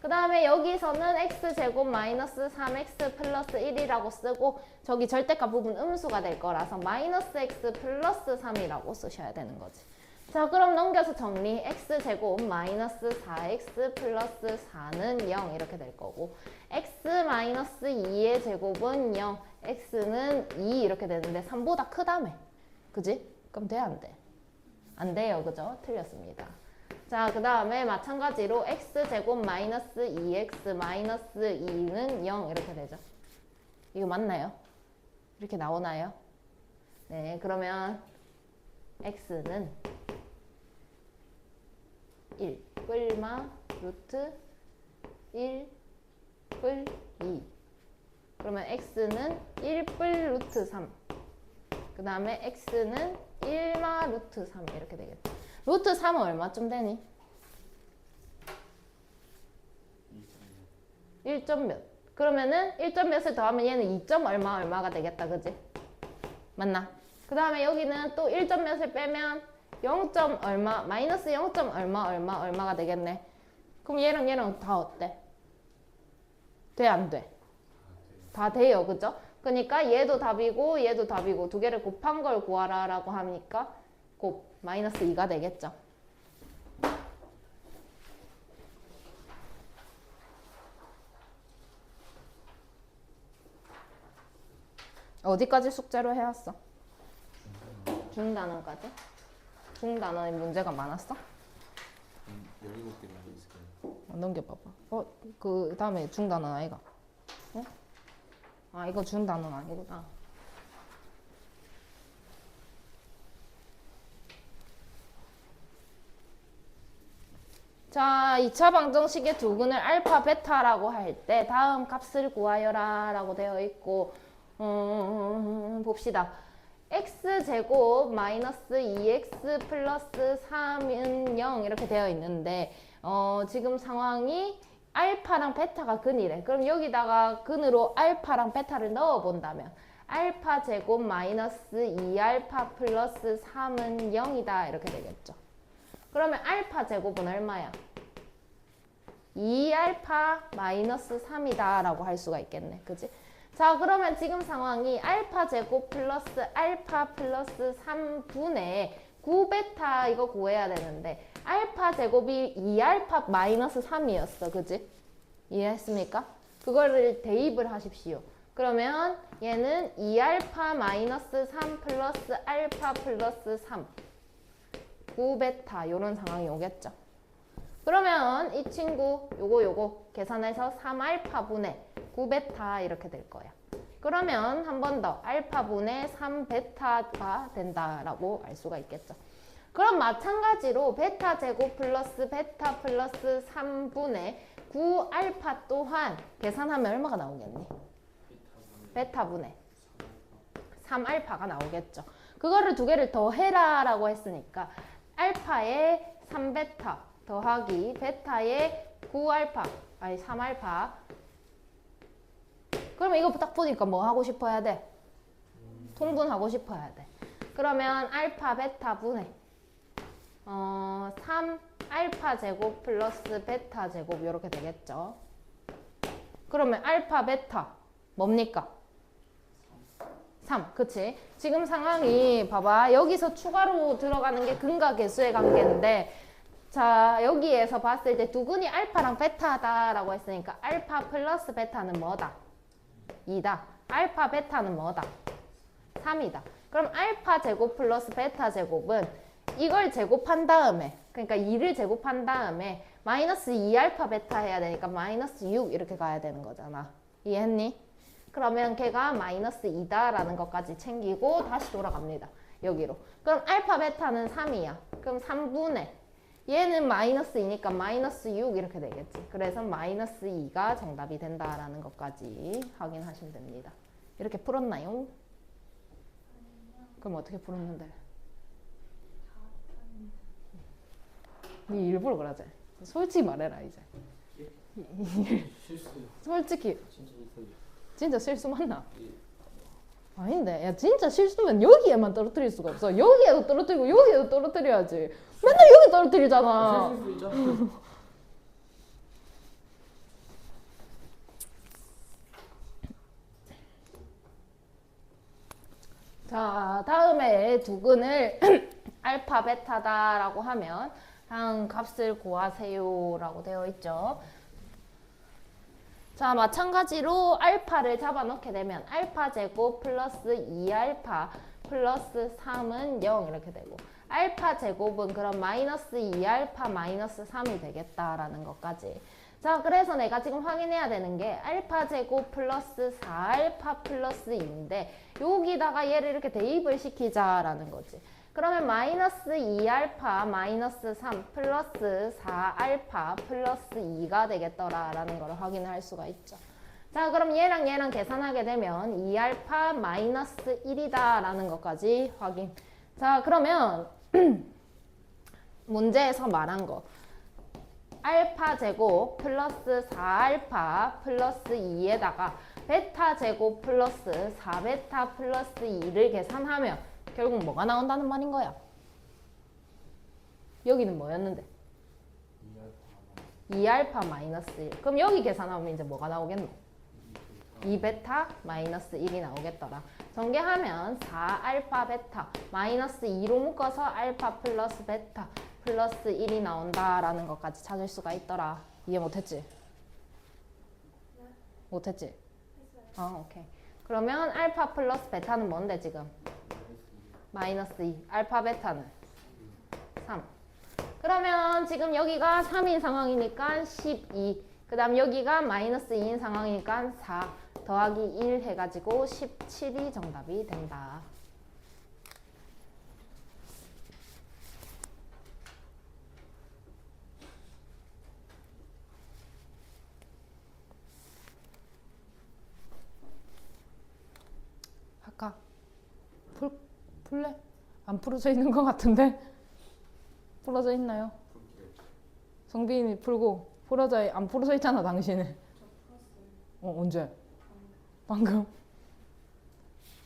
그 다음에 여기서는 x제곱 마이너스 3x 플러스 1이라고 쓰고 저기 절대값 부분 음수가 될 거라서 마이너스 x 플러스 3이라고 쓰셔야 되는 거지. 자, 그럼 넘겨서 정리. x제곱 마이너스 4x 플러스 4는 0 이렇게 될 거고 x 마이너스 2의 제곱은 0, x는 2 이렇게 되는데 3보다 크다며. 그지? 그럼 돼, 안 돼? 안 돼요, 그죠? 틀렸습니다. 자, 그 다음에 마찬가지로 x제곱 마이너스 2x 마이너스 2는 0 이렇게 되죠. 이거 맞나요? 이렇게 나오나요? 네, 그러면 x는 1 뿔마 루트 1 뿔 2 그러면 x는 1 뿔 루트 3 그 다음에 x는 1마 루트 3 이렇게 되겠다. 루트 3은 얼마쯤 되니? 1점 몇. 그러면은 1점 몇을 더하면 얘는 2점 얼마가 되겠다. 그지? 맞나? 그 다음에 여기는 또 1점 몇을 빼면 0점 얼마, 마이너스 0점 얼마가 되겠네. 그럼 얘랑 다 어때? 돼, 안 돼? 다 돼요. 그죠? 그러니까 얘도 답이고 얘도 답이고 두 개를 곱한 걸 구하라 라고 하니까 곱 마이너스 2가 되겠죠. 어디까지 숙제로 해왔어? 중단원까지? 중단원에 문제가 많았어? 17개 정도 있을 거예요. 넘겨봐봐. 그 다음에 중단원 아이가? 어? 아, 이거 중단원 아니구나. 자, 2차 방정식의 두근을 알파, 베타라고 할 때 다음 값을 구하여라 라고 되어 있고 봅시다. x제곱 마이너스 2x 플러스 3은 0 이렇게 되어 있는데 지금 상황이 알파랑 베타가 근이래. 그럼 여기다가 근으로 알파랑 베타를 넣어 본다면 알파 제곱 마이너스 2알파 플러스 3은 0이다 이렇게 되겠죠. 그러면 알파 제곱은 얼마야? 2알파 마이너스 3이다 라고 할 수가 있겠네. 그지? 자, 그러면 지금 상황이 알파 제곱 플러스 알파 플러스 3분의 9베타 이거 구해야 되는데 알파 제곱이 2알파 마이너스 3이었어. 그지? 이해했습니까? 그거를 대입을 하십시오. 그러면 얘는 2알파 마이너스 3 플러스 알파 플러스 3 9베타 요런 상황이 오겠죠. 그러면 이 친구 요거 계산해서 3알파분의 9베타 이렇게 될 거야. 그러면 한 번 더 알파분의 3베타가 된다라고 알 수가 있겠죠. 그럼 마찬가지로 베타 제곱 플러스 베타 플러스 3분의 9알파 또한 계산하면 얼마가 나오겠니? 베타분의 3알파가 나오겠죠. 그거를 두 개를 더해라 라고 했으니까 알파에 3베타 더하기 베타에 9알파 아니 3알파 그러면 이거 딱 보니까 뭐 하고 싶어야 돼? 통분하고 싶어야 돼. 그러면 알파 베타 분해 3 알파 제곱 플러스 베타 제곱 이렇게 되겠죠. 그러면 알파 베타 뭡니까? 3. 그치? 지금 상황이 봐봐. 여기서 추가로 들어가는 게 근과 계수의 관계인데 자 여기에서 봤을 때 두근이 알파랑 베타다라고 했으니까 알파 플러스 베타는 뭐다? 2다. 알파 베타는 뭐다? 3이다. 그럼 알파 제곱 플러스 베타 제곱은 이걸 제곱한 다음에 그러니까 2를 제곱한 다음에 마이너스 2알파 베타 해야 되니까 마이너스 6 이렇게 가야 되는 거잖아. 이해했니? 그러면 걔가 마이너스 2다라는 것까지 챙기고 다시 돌아갑니다. 여기로. 그럼 알파 베타는 3이야. 그럼 3분의 얘는 마이너스 2니까 마이너스 6 이렇게 되겠지. 그래서 마이너스 2가 정답이 된다라는 것까지 확인하시면 됩니다. 이렇게 풀었나요? 그럼 어떻게 풀었는데? 니 일부러 그러지? 솔직히 말해라 이제. 실수요. 솔직히 진짜 못하게. 진짜 실수 맞나? 예. 아닌데 야 진짜 실수면 여기에만 떨어뜨릴 수가 없어. 여기에도 떨어뜨리고 여기에도 떨어뜨려야지. 맨날 여기 떨어뜨리잖아. 실수 있잖아. 자 다음에 두근을 알파 베타다라고 하면 다음 값을 구하세요 라고 되어 있죠. 자 마찬가지로 알파를 잡아놓게 되면 알파 제곱 플러스 2알파 플러스 3은 0 이렇게 되고 알파 제곱은 그럼 마이너스 2알파 마이너스 3이 되겠다라는 것까지. 자 그래서 내가 지금 확인해야 되는 게 알파 제곱 플러스 4알파 플러스 2인데 여기다가 얘를 이렇게 대입을 시키자라는 거지. 그러면 마이너스 2알파 마이너스 3 플러스 4알파 플러스 2가 되겠더라라는 걸 확인할 수가 있죠. 자 그럼 얘랑 얘랑 계산하게 되면 2알파 마이너스 1이다 라는 것까지 확인. 자 그러면 문제에서 말한 거 알파 제곱 플러스 4알파 플러스 2에다가 베타 제곱 플러스 4베타 플러스 2를 계산하면 결국 뭐가 나온다는 말인 거야? 여기는 뭐였는데? 2알파 마이너스 1. 그럼 여기 계산하면 이제 뭐가 나오겠노? 2베타 마이너스 1이 나오겠더라. 전개하면 4알파 베타 마이너스 2로 묶어서 알파 플러스 베타 플러스 1이 나온다라는 것까지 찾을 수가 있더라. 이해 못했지? 못했지? 오케이. 그러면 알파 플러스 베타는 뭔데 지금? 마이너스 2. 알파 베타는 3. 그러면 지금 여기가 3인 상황이니까 12. 그 다음 여기가 마이너스 2인 상황이니까 4 더하기 1 해가지고 17이 정답이 된다. 할까? 풀래? 안 풀어져 있는 것 같은데? 풀어져 있나요? 성빈이 풀고 안 풀어져 있잖아 당신은. 언제? 방금.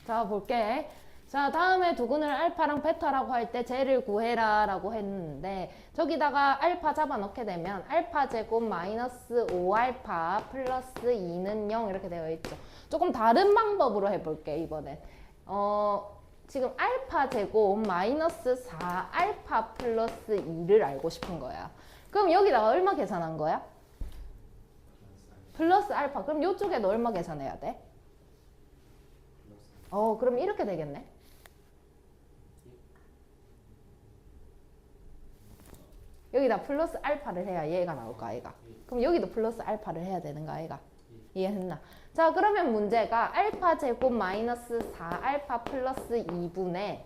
자 볼게. 자 다음에 두근을 알파랑 베타라고 할 때 쟤를 구해라 라고 했는데 저기다가 알파 잡아넣게 되면 알파 제곱 마이너스 5알파 플러스 2는 0 이렇게 되어 있죠. 조금 다른 방법으로 해볼게 이번엔. 지금 알파 제곱 마이너스 4알파 플러스 2를 알고 싶은 거야. 그럼 여기다가 얼마 계산한 거야? 플러스 알파. 그럼 이쪽에도 얼마 계산해야 돼? 그럼 이렇게 되겠네. 여기다 플러스 알파를 해야 얘가 나올까 아이가? 그럼 여기도 플러스 알파를 해야 되는 거 아이가? 이해했나? 자 그러면 문제가 알파 제곱 마이너스 4알파 플러스 2분의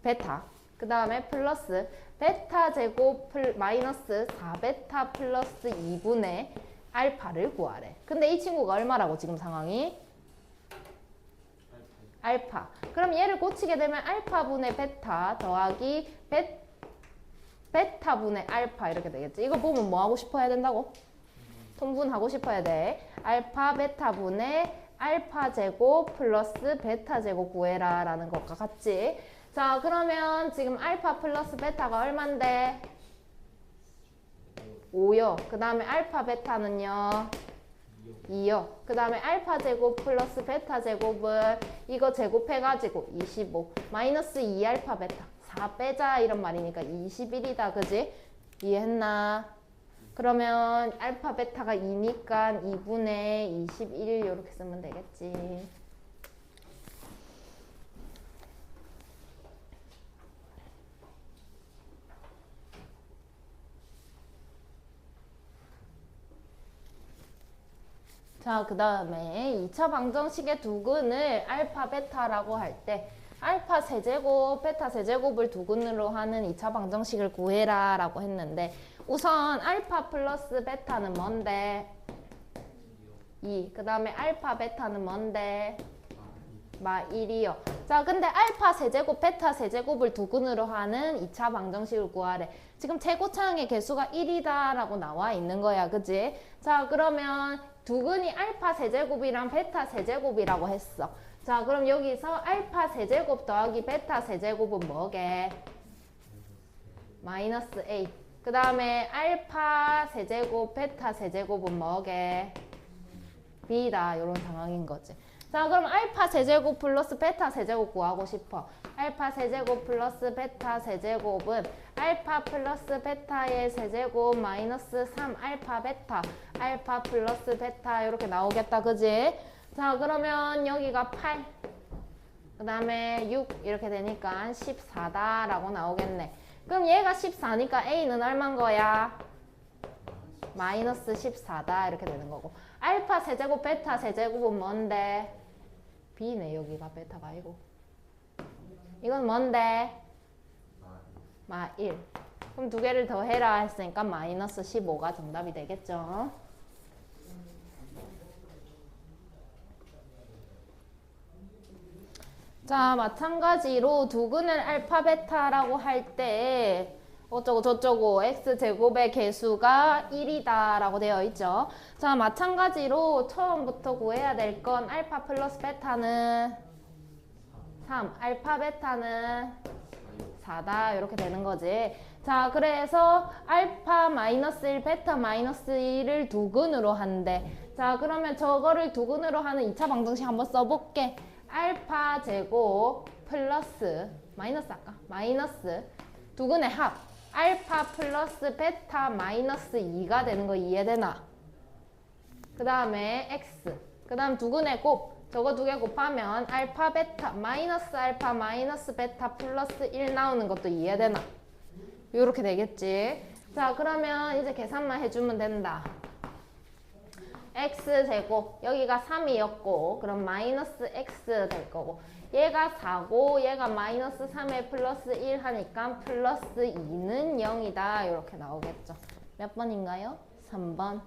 베타 그 다음에 플러스 베타 제곱 마이너스 4베타 플러스 2분의 알파를 구하래. 근데 이 친구가 얼마라고 지금 상황이? 알파. 그럼 얘를 고치게 되면 알파분의 베타 더하기 베타분의 알파 이렇게 되겠지. 이거 보면 뭐 하고 싶어 해야 된다고? 통분하고 싶어야 돼. 알파 베타분의 알파 제곱 플러스 베타 제곱 구해라 라는 것과 같지. 자, 그러면 지금 알파 플러스 베타가 얼만데? 5요. 그 다음에 알파 베타는요? 2요. 그 다음에 알파 제곱 플러스 베타 제곱은 이거 제곱해가지고 25 마이너스 2 알파 베타 4 빼자 이런 말이니까 21이다. 그지? 이해했나? 그러면 알파 베타가 2니까 2분의 21 이렇게 쓰면 되겠지. 자, 그 다음에 2차 방정식의 두근을 알파 베타라고 할 때 알파 세제곱, 베타 세제곱을 두근으로 하는 2차 방정식을 구해라 라고 했는데 우선 알파 플러스 베타는 뭔데? 2. 그 다음에 알파 베타는 뭔데? 마 1이요. 자, 근데 알파 세제곱, 베타 세제곱을 두근으로 하는 2차 방정식을 구하래. 지금 최고차항의 개수가 1이다 라고 나와 있는 거야. 그지? 자, 그러면 두근이 알파 세제곱이랑 베타 세제곱이라고 했어. 자, 그럼 여기서 알파 세제곱 더하기 베타 세제곱은 뭐게? 마이너스 A. 그 다음에 알파 세제곱, 베타 세제곱은 뭐게? B다. 이런 상황인 거지. 자, 그럼 알파 세제곱 플러스 베타 세제곱 구하고 싶어. 알파 세제곱 플러스 베타 세제곱은 알파 플러스 베타의 세제곱 마이너스 3 알파 베타 알파 플러스 베타 이렇게 나오겠다. 그지? 자, 그러면 여기가 8 그 다음에 6 이렇게 되니까 14다 라고 나오겠네. 그럼 얘가 14니까 A는 얼만 거야? 마이너스 14다 이렇게 되는 거고. 알파 세제곱 베타 세제곱은 뭔데? B네. 여기가 베타가 아니고. 이건 뭔데? 마 1. 그럼 두 개를 더 해라 했으니까 마이너스 15가 정답이 되겠죠. 자, 마찬가지로 두근을 알파 베타라고 할 때 어쩌고 저쩌고 x제곱의 개수가 1이다 라고 되어 있죠. 자, 마찬가지로 처음부터 구해야 될 건 알파 플러스 베타는 3, 알파 베타는 4다 이렇게 되는 거지. 자, 그래서 알파 마이너스 1, 베타 마이너스 1을 두근으로 한대. 자, 그러면 저거를 두근으로 하는 2차 방정식 한번 써볼게. 알파 제곱 플러스 마이너스 아까 마이너스 두근의 합 알파 플러스 베타 마이너스 2가 되는 거 이해되나? 그 다음에 x 그 다음 두근의 곱 저거 두 개 곱하면 알파 베타 마이너스 알파 마이너스 베타 플러스 1 나오는 것도 이해되나? 요렇게 되겠지. 자, 그러면 이제 계산만 해주면 된다. x제곱 여기가 3이었고 그럼 마이너스 x 될 거고 얘가 4고 얘가 마이너스 3에 플러스 1 하니까 플러스 2는 0이다 이렇게 나오겠죠. 몇 번인가요? 3번.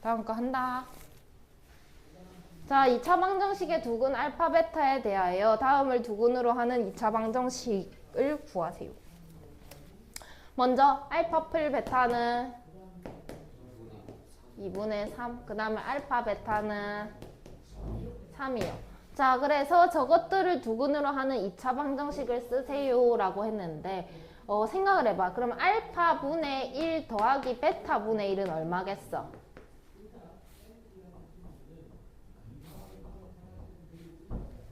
다음 거 한다. 자, 2차 방정식의 두근 알파 베타에 대하여 다음을 두근으로 하는 2차 방정식을 구하세요. 먼저 알파 플 베타는 2분의 3, 그 다음에 알파 베타는 3이요. 자, 그래서 저것들을 두근으로 하는 2차 방정식을 쓰세요 라고 했는데 생각을 해봐. 그럼 알파 분의 1 더하기 베타 분의 1은 얼마겠어?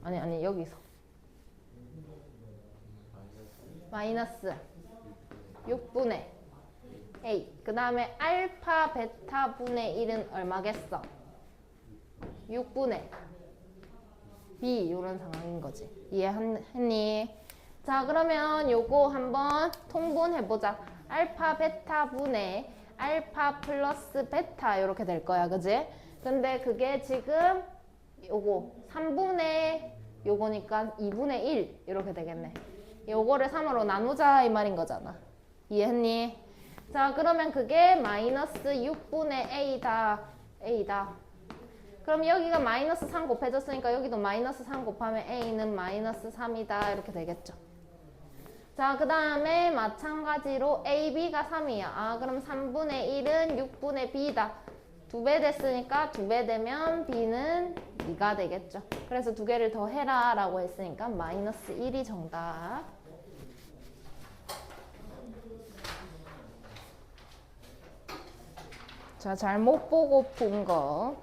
아니 여기서 마이너스 6분의 A 그 다음에 알파 베타 분의 1은 얼마겠어? 6분의 B 이런 상황인 거지. 이해했니? 자, 그러면 요거 한번 통분해보자. 알파 베타 분의 알파 플러스 베타 이렇게 될 거야. 그지? 근데 그게 지금 요거 3분의 요거니까 2분의 1 이렇게 되겠네. 요거를 3으로 나누자 이 말인 거잖아. 이해했니? 자, 그러면 그게 마이너스 6분의 A다. 그럼 여기가 마이너스 3 곱해졌으니까 여기도 마이너스 3 곱하면 a는 마이너스 3이다 이렇게 되겠죠. 자, 그 다음에 마찬가지로 a, b가 3이야. 아, 그럼 3분의 1은 6분의 b다. 2배 됐으니까 2배 되면 b는 2가 되겠죠. 그래서 두 개를 더 해라 라고 했으니까 마이너스 1이 정답. 자, 잘못 보고 푼 거.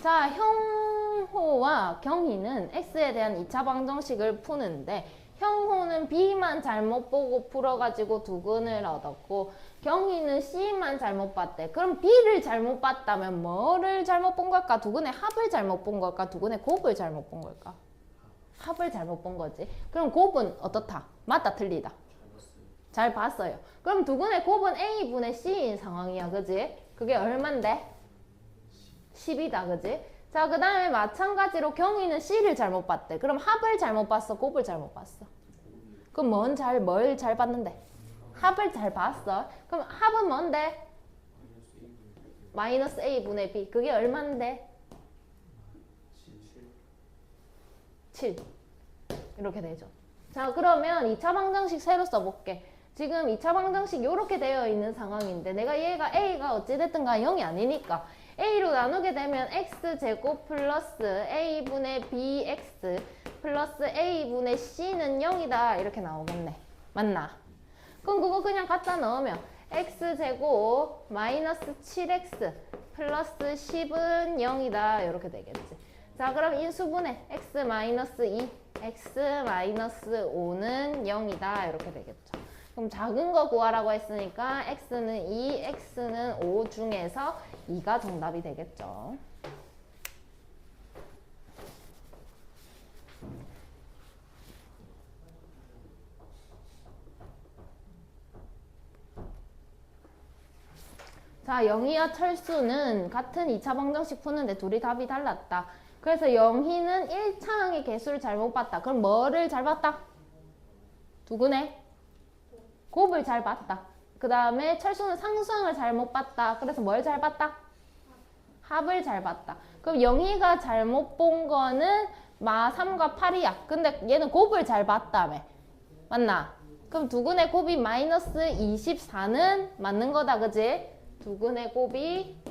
자, 형호와 경희는 x에 대한 2차 방정식을 푸는데 형호는 b만 잘못 보고 풀어가지고 두근을 얻었고 경희는 c만 잘못 봤대. 그럼 b를 잘못 봤다면 뭐를 잘못 본 걸까? 두근의 합을 잘못 본 걸까? 두근의 곱을 잘못 본 걸까? 합을 잘못 본 거지. 그럼 곱은 어떻다? 맞다, 틀리다? 잘 봤어요. 그럼 두근의 곱은 a분의 c인 상황이야, 그지? 그게 얼만데? 10이다, 그지? 자, 그 다음에 마찬가지로 경희는 c를 잘못 봤대. 그럼 합을 잘못 봤어, 곱을 잘못 봤어? 그럼 뭘 잘 봤는데? 합을 잘 봤어. 그럼 합은 뭔데? 마이너스 a분의 b. 그게 얼만데? 7. 이렇게 되죠. 자, 그러면 2차 방정식 새로 써볼게. 지금 2차 방정식 이렇게 되어 있는 상황인데 내가 얘가 a가 어찌됐든 간 0이 아니니까 a로 나누게 되면 x제곱 플러스 a분의 bx 플러스 a분의 c는 0이다 이렇게 나오겠네. 맞나? 그럼 그거 그냥 갖다 넣으면 x제곱 마이너스 7x 플러스 10은 0이다 이렇게 되겠지. 자, 그럼 인수분해 x 마이너스 2 x 마이너스 5는 0이다 이렇게 되겠죠. 그럼 작은 거 구하라고 했으니까 x는 2, x는 5 중에서 2가 정답이 되겠죠. 자, 영희와 철수는 같은 2차 방정식 푸는데 둘이 답이 달랐다. 그래서 영희는 1차항의 개수를 잘못 봤다. 그럼 뭐를 잘 봤다? 두근의 곱을 잘 봤다. 그 다음에 철수는 상수항을 잘못 봤다. 그래서 뭘 잘 봤다? 합을 잘 봤다. 그럼 영희가 잘못 본 거는 마 3과 8이야. 근데 얘는 곱을 잘 봤다며. 맞나? 그럼 두근의 곱이 마이너스 24는 맞는 거다. 그지? 두근의 곱이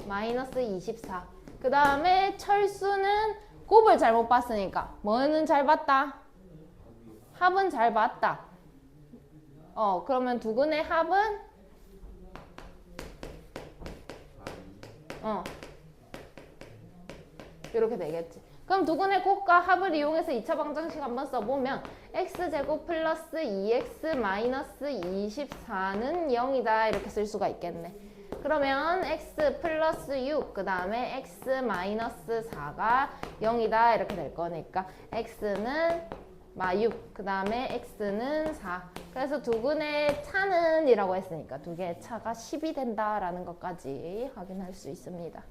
마이너스 24. 그 다음에 철수는 곱을 잘못 봤으니까 뭐는 잘 봤다? 합은 잘 봤다. 그러면 두근의 합은 이렇게 되겠지. 그럼 두근의 곱과 합을 이용해서 2차 방정식 한번 써보면 x제곱 플러스 2x 마이너스 24는 0이다 이렇게 쓸 수가 있겠네. 그러면 x 플러스 6, 그 다음에 x 마이너스 4가 0이다 이렇게 될 거니까 x는 마 6, 그 다음에 x는 4. 그래서 두근의 차는 이라고 했으니까 두 개의 차가 10이 된다라는 것까지 확인할 수 있습니다.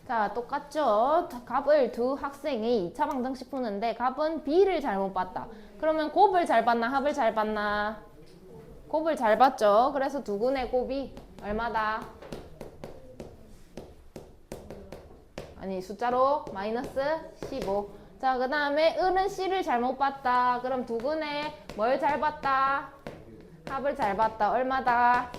자, 똑같죠? 값을 두 학생이 2차 방정식 푸는데 값은 b를 잘못 봤다. 그러면 곱을 잘 봤나 합을 잘 봤나? 곱을 잘 봤죠. 그래서 두근의 곱이 얼마다? 아니, 숫자로 마이너스 15. 자, 그 다음에 을은 c를 잘못 봤다. 그럼 두근의 뭘 잘 봤다? 합을 잘 봤다. 얼마다?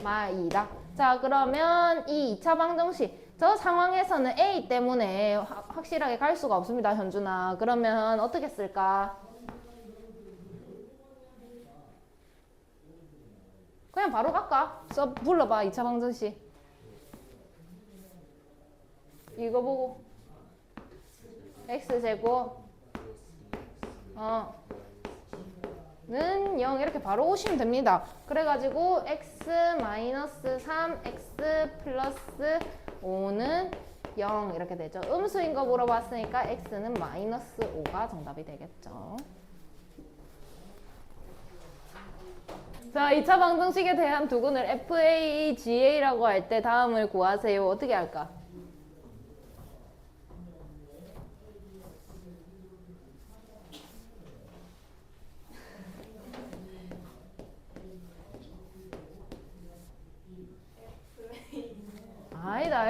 마 2다. 자, 그러면 이 2차 방정식 저 상황에서는 A 때문에 확실하게 갈 수가 없습니다, 현준아. 그러면 어떻게 쓸까? 그냥 바로 갈까? 불러봐, 2차 방정식. 이거 보고 x제곱 는 0 이렇게 바로 오시면 됩니다. 그래가지고 x 마이너스 3 x 플러스 5는 0 이렇게 되죠. 음수인 거 물어봤으니까 x는 마이너스 5가 정답이 되겠죠. 자, 2차 방정식에 대한 두근을 FA, GA라고 할 때 다음을 구하세요. 어떻게 할까?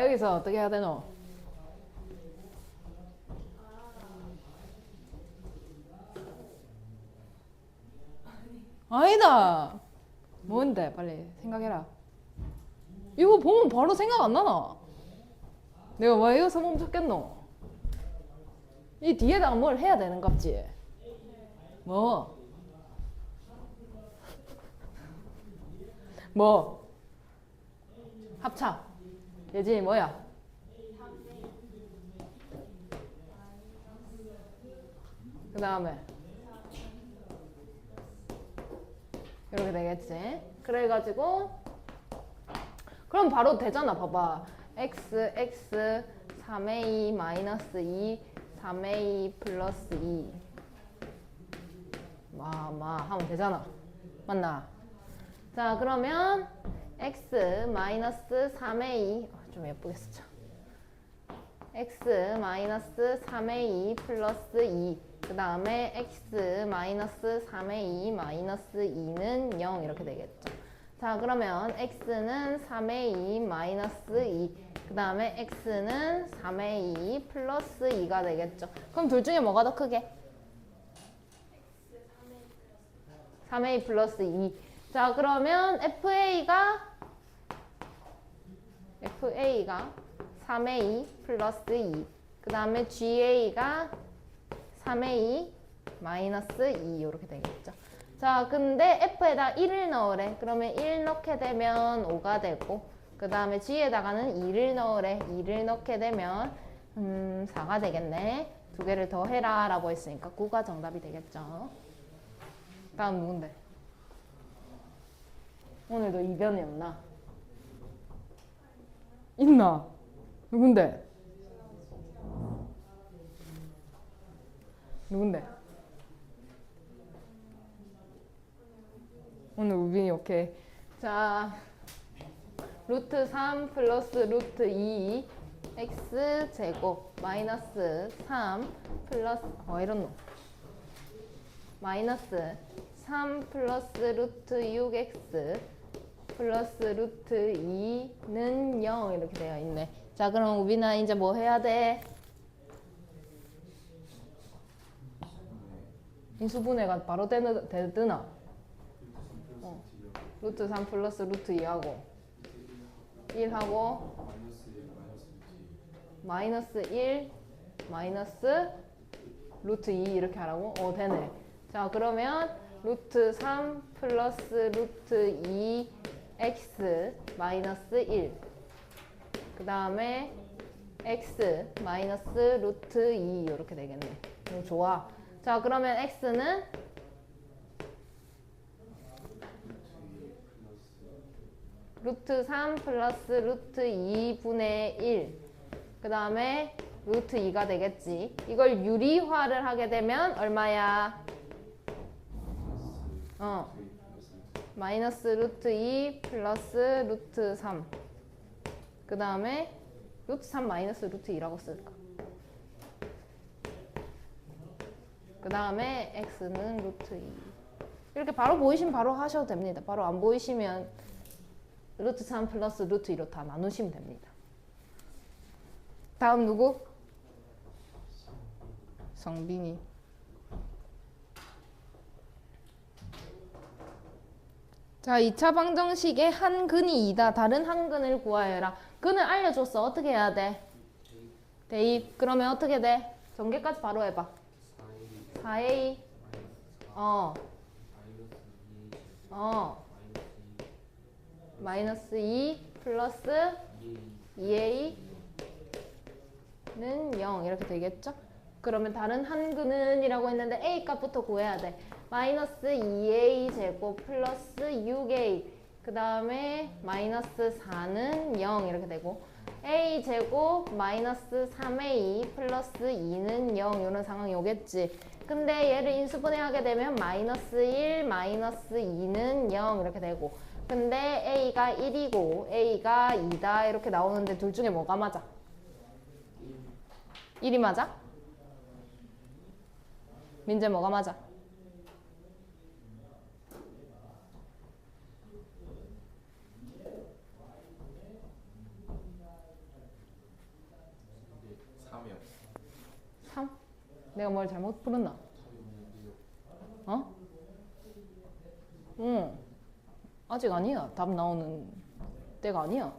자, 여기서 어떻게 해야 되노? 아니다. 뭔데? 빨리 생각해라. 이거 보면 바로 생각 안 나나? 내가 왜 여기서 멈췄겠노? 이 뒤에다가 뭘 해야 되는 갑지? 뭐? 뭐? 합차. 예진이 뭐야? 그 다음에 이렇게 되겠지. 그래가지고 그럼 바로 되잖아. 봐봐. x 3a 마이너스 2 3a 플러스 2 하면 되잖아. 맞나? 자, 그러면 x 마이너스 3a 좀 예쁘게 쓰자. x 마이너스 3a 플러스 2 그 다음에 x 마이너스 3a 마이너스 2는 0 이렇게 되겠죠. 자, 그러면 x는 3a 마이너스 2 그 다음에 x는 3a 플러스 2가 되겠죠. 그럼 둘 중에 뭐가 더 크게? 3a 플러스 2. 자, 그러면 FA가 3a 플러스 2. 그 다음에 GA가 3a 마이너스 2 이렇게 되겠죠. 자, 근데 F에다 1을 넣으래. 그러면 1 넣게 되면 5가 되고 그 다음에 G에다가는 2를 넣으래. 2를 넣게 되면 4가 되겠네. 두 개를 더 해라 라고 했으니까 9가 정답이 되겠죠. 다음 누군데? 오늘도 이변이 없나? 있나? 누군데? 누군데? 오늘 우빈이 오케이. 자, 루트 3 플러스 루트 2 x 제곱 마이너스 3 플러스 이런 놈 마이너스 3 플러스 루트 6x 플러스 루트 2는 0 이렇게 되어 있네. 자, 그럼 우빈아 이제 뭐 해야 돼? 인수분해가 바로 되드나? 루트 3 플러스 루트 2하고 1하고 마이너스 1 마이너스 루트 2 이렇게 하라고? 되네. 자, 그러면 루트 3 플러스 루트 2 x 마이너스 1 그 다음에 x 마이너스 루트 2 이렇게 되겠네. 좋아. 자, 그러면 x는 루트 3 플러스 루트 2분의 1 그 다음에 루트 2가 되겠지. 이걸 유리화를 하게 되면 얼마야? 마이너스 루트 2 플러스 루트 3 그 다음에 루트 3 마이너스 루트 2라고 쓸까? 그 다음에 x는 루트 2 이렇게 바로 보이시면 바로 하셔도 됩니다. 바로 안 보이시면 루트 3 플러스 루트 2로 다 나누시면 됩니다. 다음 누구? 성빈이. 자, 2차 방정식의 한 근이 2다. 다른 한 근을 구하여라. 근을 알려줬어. 어떻게 해야 돼? 대입. 그러면 어떻게 돼? 전개까지 바로 해봐. 4a 마이너스 2 플러스 2a는 0 이렇게 되겠죠? 그러면 다른 한 근은 이라고 했는데 a 값부터 구해야 돼. 마이너스 2a 제곱 플러스 6a 그 다음에 마이너스 4는 0 이렇게 되고 a 제곱 마이너스 3a 플러스 2는 0 이런 상황이 오겠지. 근데 얘를 인수분해하게 되면 마이너스 1 마이너스 2는 0 이렇게 되고 근데 a가 1이고 a가 2다 이렇게 나오는데 둘 중에 뭐가 맞아? 1이 맞아? 민재 뭐가 맞아? 내가 뭘 잘못 풀었나? 어? 응. 아직 아니야. 답 나오는 때가 아니야.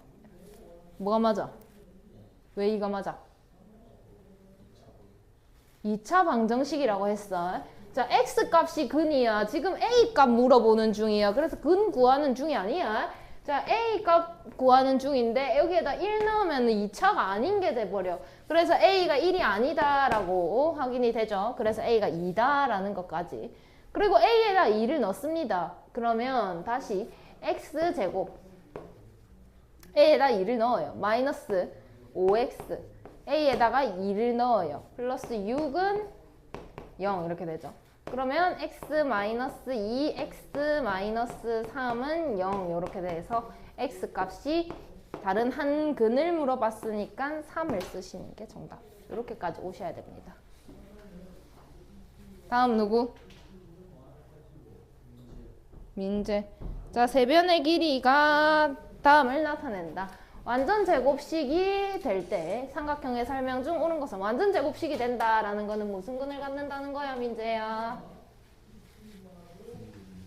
뭐가 맞아? 왜 이가 맞아? 2차 방정식이라고 했어. 자, x 값이 근이야. 지금 a 값 물어보는 중이야. 그래서 근 구하는 중이 아니야. 자, a 값 구하는 중인데 여기에다 1 넣으면 2차가 아닌 게 돼버려. 그래서 a가 1이 아니다라고 확인이 되죠. 그래서 a가 2다라는 것까지. 그리고 a에다 2를 넣습니다. 그러면 다시 x제곱 a에다 2를 넣어요. 마이너스 5x a에다가 2를 넣어요. 플러스 6은 0 이렇게 되죠. 그러면 x 마이너스 2, x 마이너스 3은 0 이렇게 돼서 x 값이 다른 한 근을 물어봤으니까 3을 쓰시는 게 정답. 이렇게까지 오셔야 됩니다. 다음 누구? 민재. 자, 세변의 길이가 다음을 나타낸다. 완전 제곱식이 될 때 삼각형의 설명 중 옳은 것은 완전 제곱식이 된다라는 거는 무슨 근을 갖는다는 거야, 민재야?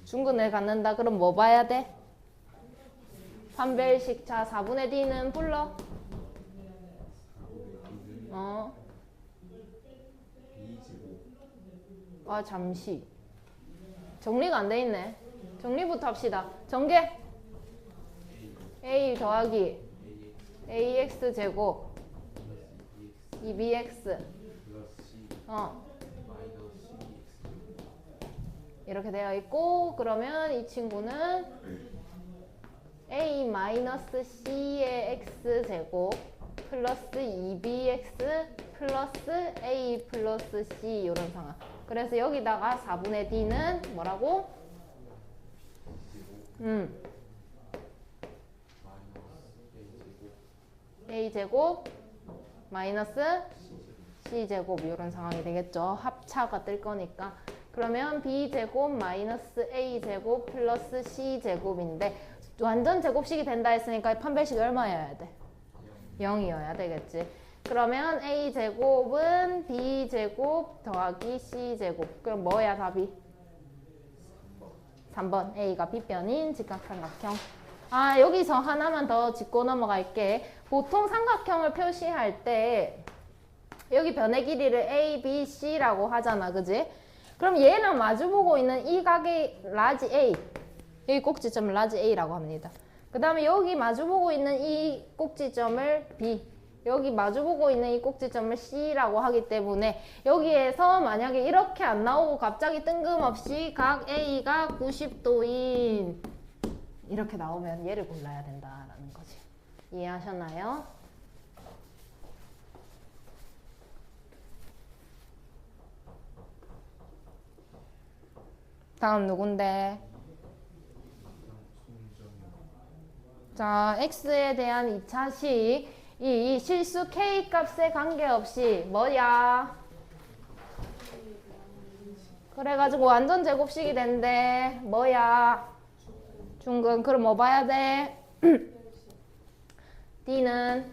중근을 갖는다. 그럼 뭐 봐야 돼? 판별식. 자, 4분의 d는 불러. 아, 잠시. 정리가 안 돼 있네. 정리부터 합시다. 전개. a 더하기 ax 제곱 2bx 이렇게 되어 있고, 그러면 이 친구는 a 마이너스 c의 x 제곱 플러스 2bx 플러스 a 플러스 c 이런 상황. 그래서 여기다가 4분의 d는 뭐라고? a제곱 마이너스 c제곱 이런 상황이 되겠죠. 합차가 뜰 거니까. 그러면 b제곱 마이너스 a제곱 플러스 c제곱인데 완전 제곱식이 된다 했으니까 판별식이 얼마여야 돼? 0이어야 되겠지. 그러면 a제곱은 b제곱 더하기 c제곱. 그럼 뭐야 답이? 3번. a가 빗변인 직각삼각형. 아, 여기서 하나만 더 짚고 넘어갈게. 보통 삼각형을 표시할 때 여기 변의 길이를 a, b, c라고 하잖아. 그지? 그럼 얘랑 마주보고 있는 이 각의 라지 a, 여기 꼭지점을 라지 a라고 합니다. 그 다음에 여기 마주보고 있는 이 꼭지점을 b, 여기 마주보고 있는 이 꼭지점을 c라고 하기 때문에 여기에서 만약에 이렇게 안 나오고 갑자기 뜬금없이 각 a가 90도인 이렇게 나오면 얘를 골라야 된다라는 거지. 이해하셨나요? 다음 누군데? 자, x에 대한 2차식. 이 실수 k 값에 관계없이 뭐야? 그래가지고 완전 제곱식이 된대. 뭐야? 중근. 그럼 뭐 봐야 돼? d는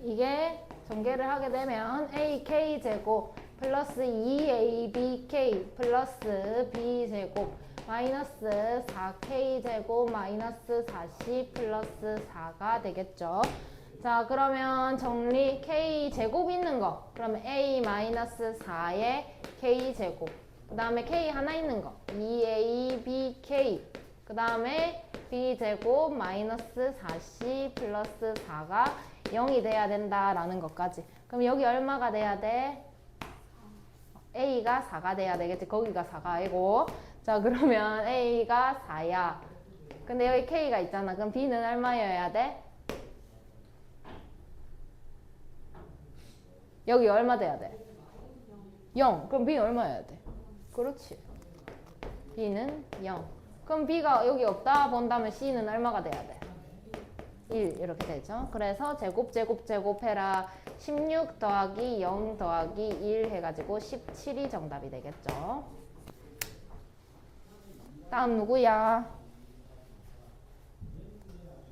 이게 전개를 하게 되면 ak제곱 플러스 2abk 플러스 b제곱 마이너스 4k제곱 마이너스 4c 플러스 4가 되겠죠. 자, 그러면 정리. k제곱 있는 거. 그러면 a 마이너스 4의 k제곱. 그 다음에 k 하나 있는 거. 2abk. 그 다음에 b제곱 마이너스 4c 플러스 4가 0이 돼야 된다라는 것까지. 그럼 여기 얼마가 돼야 돼? a가 4가 돼야 되겠지. 거기가 4가 아니고. 자, 그러면 a가 4야. 근데 여기 k가 있잖아. 그럼 b는 얼마여야 돼? 여기 얼마 돼야 돼? 0. 그럼 b는 얼마여야 돼? 그렇지. b는 0. 그럼 b가 여기 없다 본다면 c는 얼마가 돼야 돼? 1 이렇게 되죠. 그래서 제곱해라. 16 더하기 0 더하기 1 해가지고 17이 정답이 되겠죠. 다음 누구야?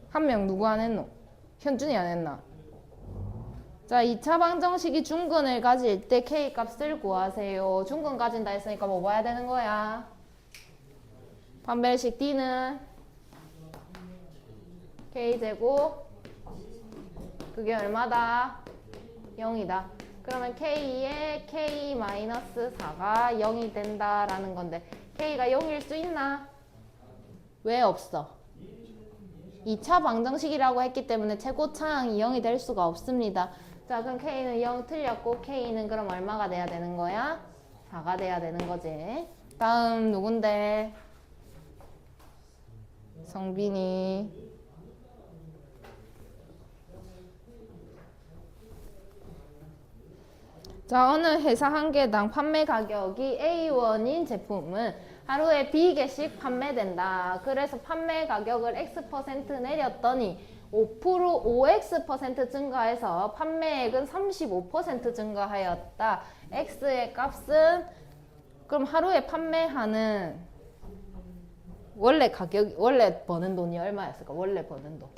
한 명 누구 안 했노? 현준이 안 했나? 자, 2차 방정식이 중근을 가질 때 K 값을 구하세요. 중근 가진다 했으니까 뭐 봐야 되는 거야? 판별식 D는 K제곱 그게 얼마다? 0이다. 그러면 K에 K-4가 0이 된다라는 건데 K가 0일 수 있나? 왜 없어? 2차 방정식이라고 했기 때문에 최고차항이 0이 될 수가 없습니다. 자, 그럼 K는 0 틀렸고 K는 그럼 얼마가 돼야 되는 거야? 4가 돼야 되는 거지. 다음 누군데? 성빈이. 자, 어느 회사 한 개당 판매 가격이 A1인 제품은 하루에 B개씩 판매된다. 그래서 판매 가격을 X% 내렸더니 5x% 증가해서 판매액은 35% 증가하였다. X의 값은 그럼 하루에 판매하는 원래 버는 돈이 얼마였을까? 원래 버는 돈.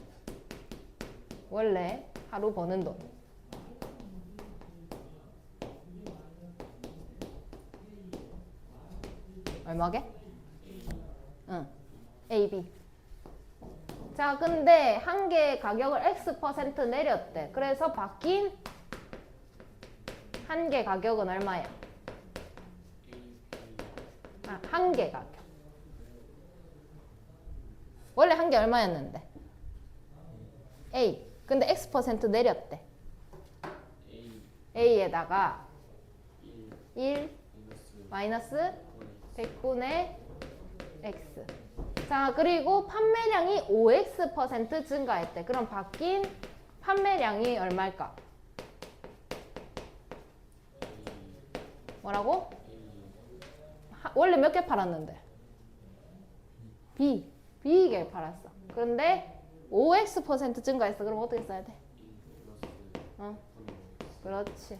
원래 하루 버는 돈. 얼마게? 응. A, B. 자, 근데 한 개의 가격을 X% 내렸대. 그래서 바뀐 한 개 가격은 얼마야? 한 개 가격. 원래 한 개 얼마였는데? A. 근데 X% 내렸대. A에다가 1 마이너스 100분의 X. 자, 그리고 판매량이 5x% 증가했대. 그럼 바뀐 판매량이 얼마일까? 뭐라고? 원래 몇 개 팔았는데? B개 팔았어. 그런데 5x% 증가했어. 그럼 어떻게 써야 돼? 그렇지.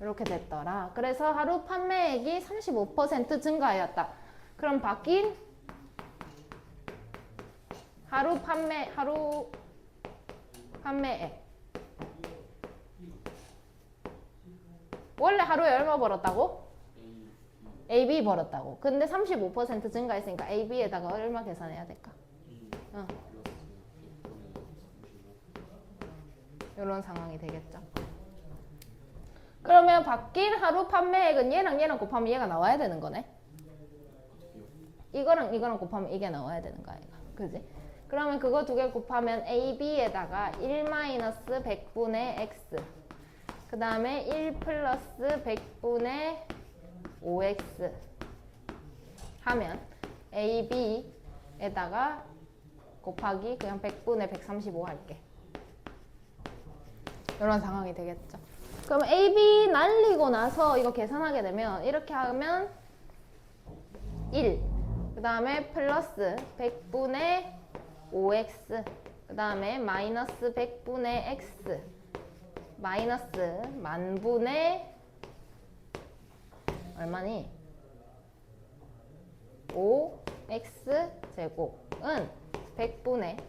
이렇게 됐더라. 그래서 하루 판매액이 35% 증가하였다. 그럼 바뀐 하루 판매액. 원래 하루에 얼마 벌었다고? AB 벌었다고. 근데 35% 증가했으니까 AB에다가 얼마 계산해야 될까? 이런 상황이 되겠죠. 그러면 바뀐 하루 판매액은 얘랑 곱하면 얘가 나와야 되는 거네. 이거랑 곱하면 이게 나와야 되는 거야. 그지? 그러면 그거 두 개 곱하면 AB에다가 1-100분의 X 그 다음에 1 플러스 100분의 5X 하면 AB에다가 곱하기 그냥 100분의 135 할게. 이런 상황이 되겠죠. 그럼 AB 날리고 나서 이거 계산하게 되면 이렇게 하면 1, 그 다음에 플러스 100분의 5x, 그 다음에 마이너스 100분의 x, 마이너스 만분의 얼마니? 5x 제곱은 100분의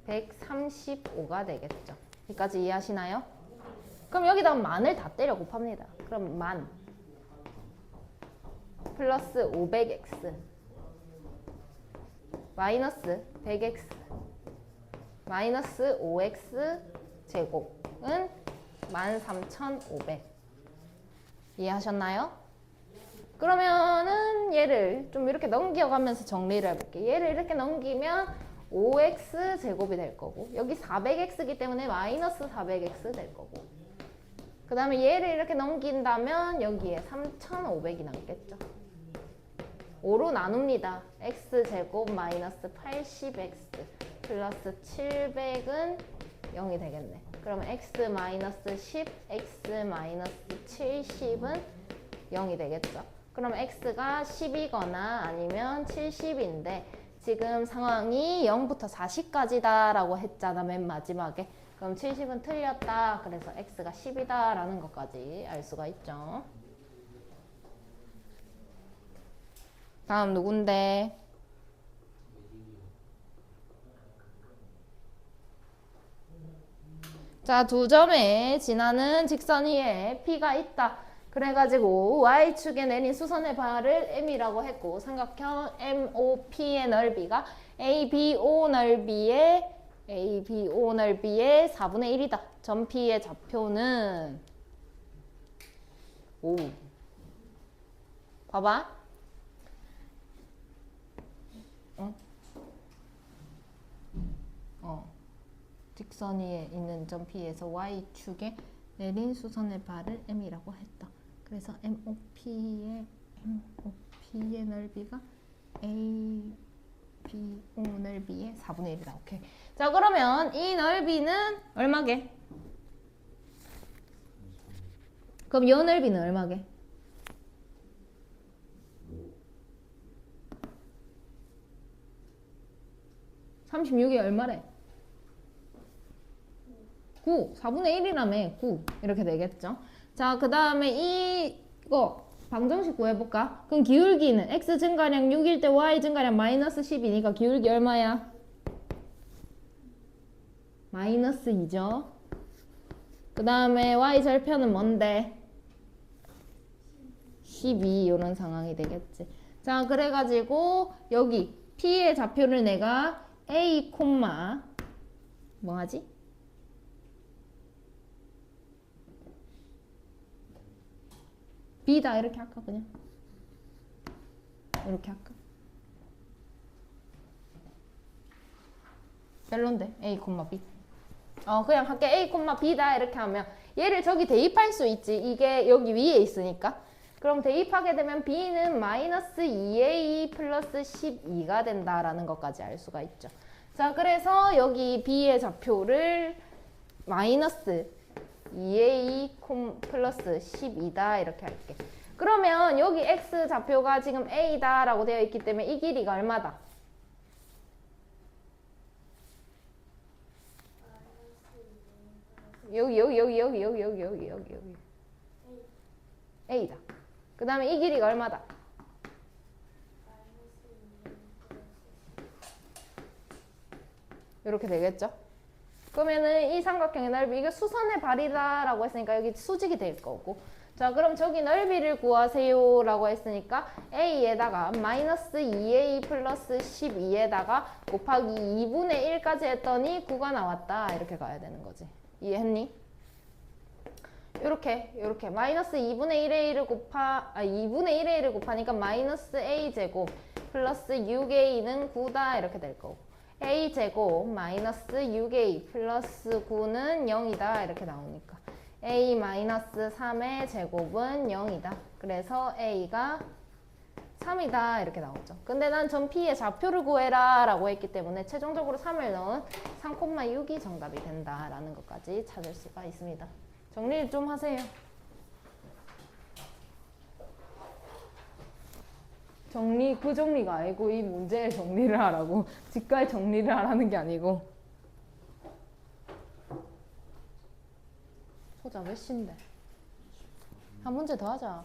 135가 되겠죠. 여기까지 이해하시나요? 그럼 여기다 만을 다 때려 곱합니다. 그럼 만 플러스 500x 마이너스 100x 마이너스 5x 제곱은 13,500 이해하셨나요? 그러면은 얘를 좀 이렇게 넘겨가면서 정리를 해볼게요. 얘를 이렇게 넘기면 5x 제곱이 될 거고 여기 400x이기 때문에 마이너스 400x 될 거고 그 다음에 얘를 이렇게 넘긴다면 여기에 3,500이 남겠죠. 5로 나눕니다. x제곱 마이너스 80x 플러스 700은 0이 되겠네. 그러면 x 마이너스 10, x 마이너스 70은 0이 되겠죠. 그럼 x가 10이거나 아니면 70인데 지금 상황이 0부터 40까지다 라고 했잖아, 맨 마지막에. 그럼 70은 틀렸다. 그래서 x가 10이다 라는 것까지 알 수가 있죠. 다음 누군데? 자, 두 점에 지나는 직선 위에 P가 있다. 그래가지고 Y축에 내린 수선의 발을 M이라고 했고 삼각형 MOP의 넓이가 ABO 넓이의 4분의 1이다. 점 P의 좌표는 오. 봐봐. 직선 위에 있는 점 P에서 Y축에 내린 수선의 발을 M이라고 했다. 그래서 MOP의 넓이가 ABO 넓이의 4분의 1이다. 오케이. 자, 그러면 이 넓이는 얼마게? 그럼 이 넓이는 얼마게? (36이) 얼마래? 9, 4분의 1이라며 9 이렇게 되겠죠. 자, 그 다음에 이거 방정식 구해볼까? 그럼 기울기는 x 증가량 6일 때 y 증가량 마이너스 10이니까 기울기 얼마야? 마이너스 2죠. 그 다음에 y 절편은 뭔데? 12 이런 상황이 되겠지. 자, 그래가지고 여기 p의 좌표를 내가 a, 뭐 하지? b다 이렇게 할까 그냥? 이렇게 할까? 별론데 a, b. 그냥 할게. a, b다 이렇게 하면 얘를 저기 대입할 수 있지. 이게 여기 위에 있으니까. 그럼 대입하게 되면 b는 마이너스 2a 플러스 12가 된다라는 것까지 알 수가 있죠. 자, 그래서 여기 b의 좌표를 마이너스 2a 플러스 12다 이렇게 할게. 그러면 여기 x 좌표가 지금 a다 라고 되어 있기 때문에 이 길이가 얼마다? 여기 a다. 그 다음에 이 길이가 얼마다? 이렇게 되겠죠? 그러면은 이 삼각형의 넓이, 이게 수선의 발이다 라고 했으니까 여기 수직이 될 거고. 자, 그럼 저기 넓이를 구하세요 라고 했으니까 a에다가 마이너스 2a 플러스 12에다가 곱하기 2분의 1까지 했더니 9가 나왔다. 이렇게 가야 되는 거지. 이해했니? 요렇게 마이너스 2분의 1의 2분의 1의 1을 곱하니까 마이너스 a 제곱 플러스 6a는 9다 이렇게 될 거고, a 제곱 마이너스 6a 플러스 9는 0이다 이렇게 나오니까 a 마이너스 3의 제곱은 0이다. 그래서 a가 3이다 이렇게 나오죠. 근데 난 점 P의 좌표를 구해라 라고 했기 때문에 최종적으로 3을 넣은 3,6이 정답이 된다 라는 것까지 찾을 수가 있습니다. 정리 좀 하세요. 그 정리가 아니고 이 문제의 정리를 하라고. 직갈 정리를 하라는 게 아니고. 보자, 몇 시인데. 한 문제 더 하자.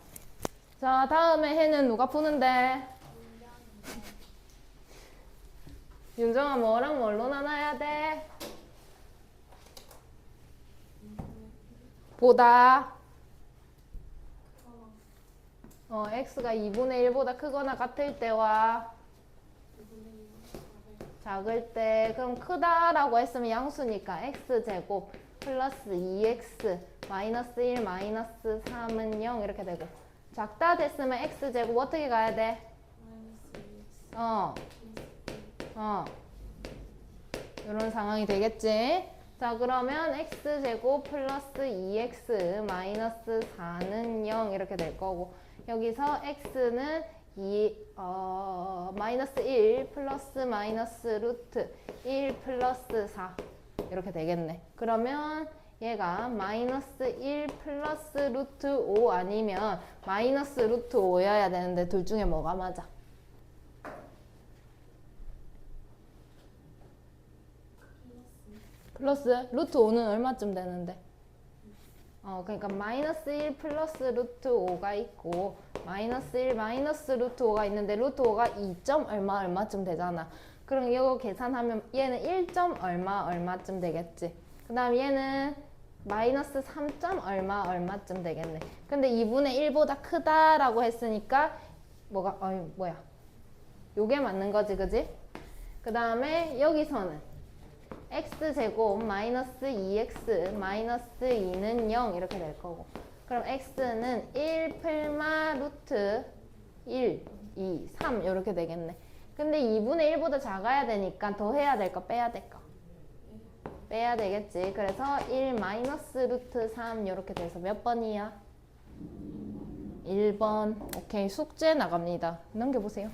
자, 다음에 해는 누가 푸는데? 윤정아, 뭐랑 뭘로 나눠야 돼? 보다 x가 2분의 1보다 크거나 같을 때와 작을 때. 그럼 크다라고 했으면 양수니까 x제곱 플러스 2x 마이너스 1 마이너스 3은 0 이렇게 되고, 작다 됐으면 x제곱 어떻게 가야 돼? 이런 상황이 되겠지. 자, 그러면 x제곱 플러스 2x 마이너스 4는 0 이렇게 될 거고, 여기서 x는 마이너스 1 플러스 마이너스 루트 1 플러스 4 이렇게 되겠네. 그러면 얘가 마이너스 1 플러스 루트 5 아니면 마이너스 루트 5여야 되는데 둘 중에 뭐가 맞아? 플러스 루트 5는 얼마쯤 되는데? 그러니까 마이너스 1 플러스 루트 5가 있고 마이너스 1 마이너스 루트 5가 있는데 루트 5가 2점 얼마 얼마쯤 되잖아. 그럼 이거 계산하면 얘는 1점 얼마 얼마쯤 되겠지. 그 다음 얘는 마이너스 3점 얼마 얼마쯤 되겠네. 근데 2분의 1보다 크다라고 했으니까 뭐야? 요게 맞는 거지, 그지? 그 다음에 여기서는 x제곱 마이너스 2x 마이너스 2는 0 이렇게 될 거고, 그럼 x는 1 플마 루트 1, 2, 3 이렇게 되겠네. 근데 2분의 1보다 작아야 되니까 더 해야 될까 빼야 될까? 빼야 되겠지. 그래서 1 마이너스 루트 3 이렇게 돼서 몇 번이야? 1번. 오케이, 숙제 나갑니다. 넘겨보세요.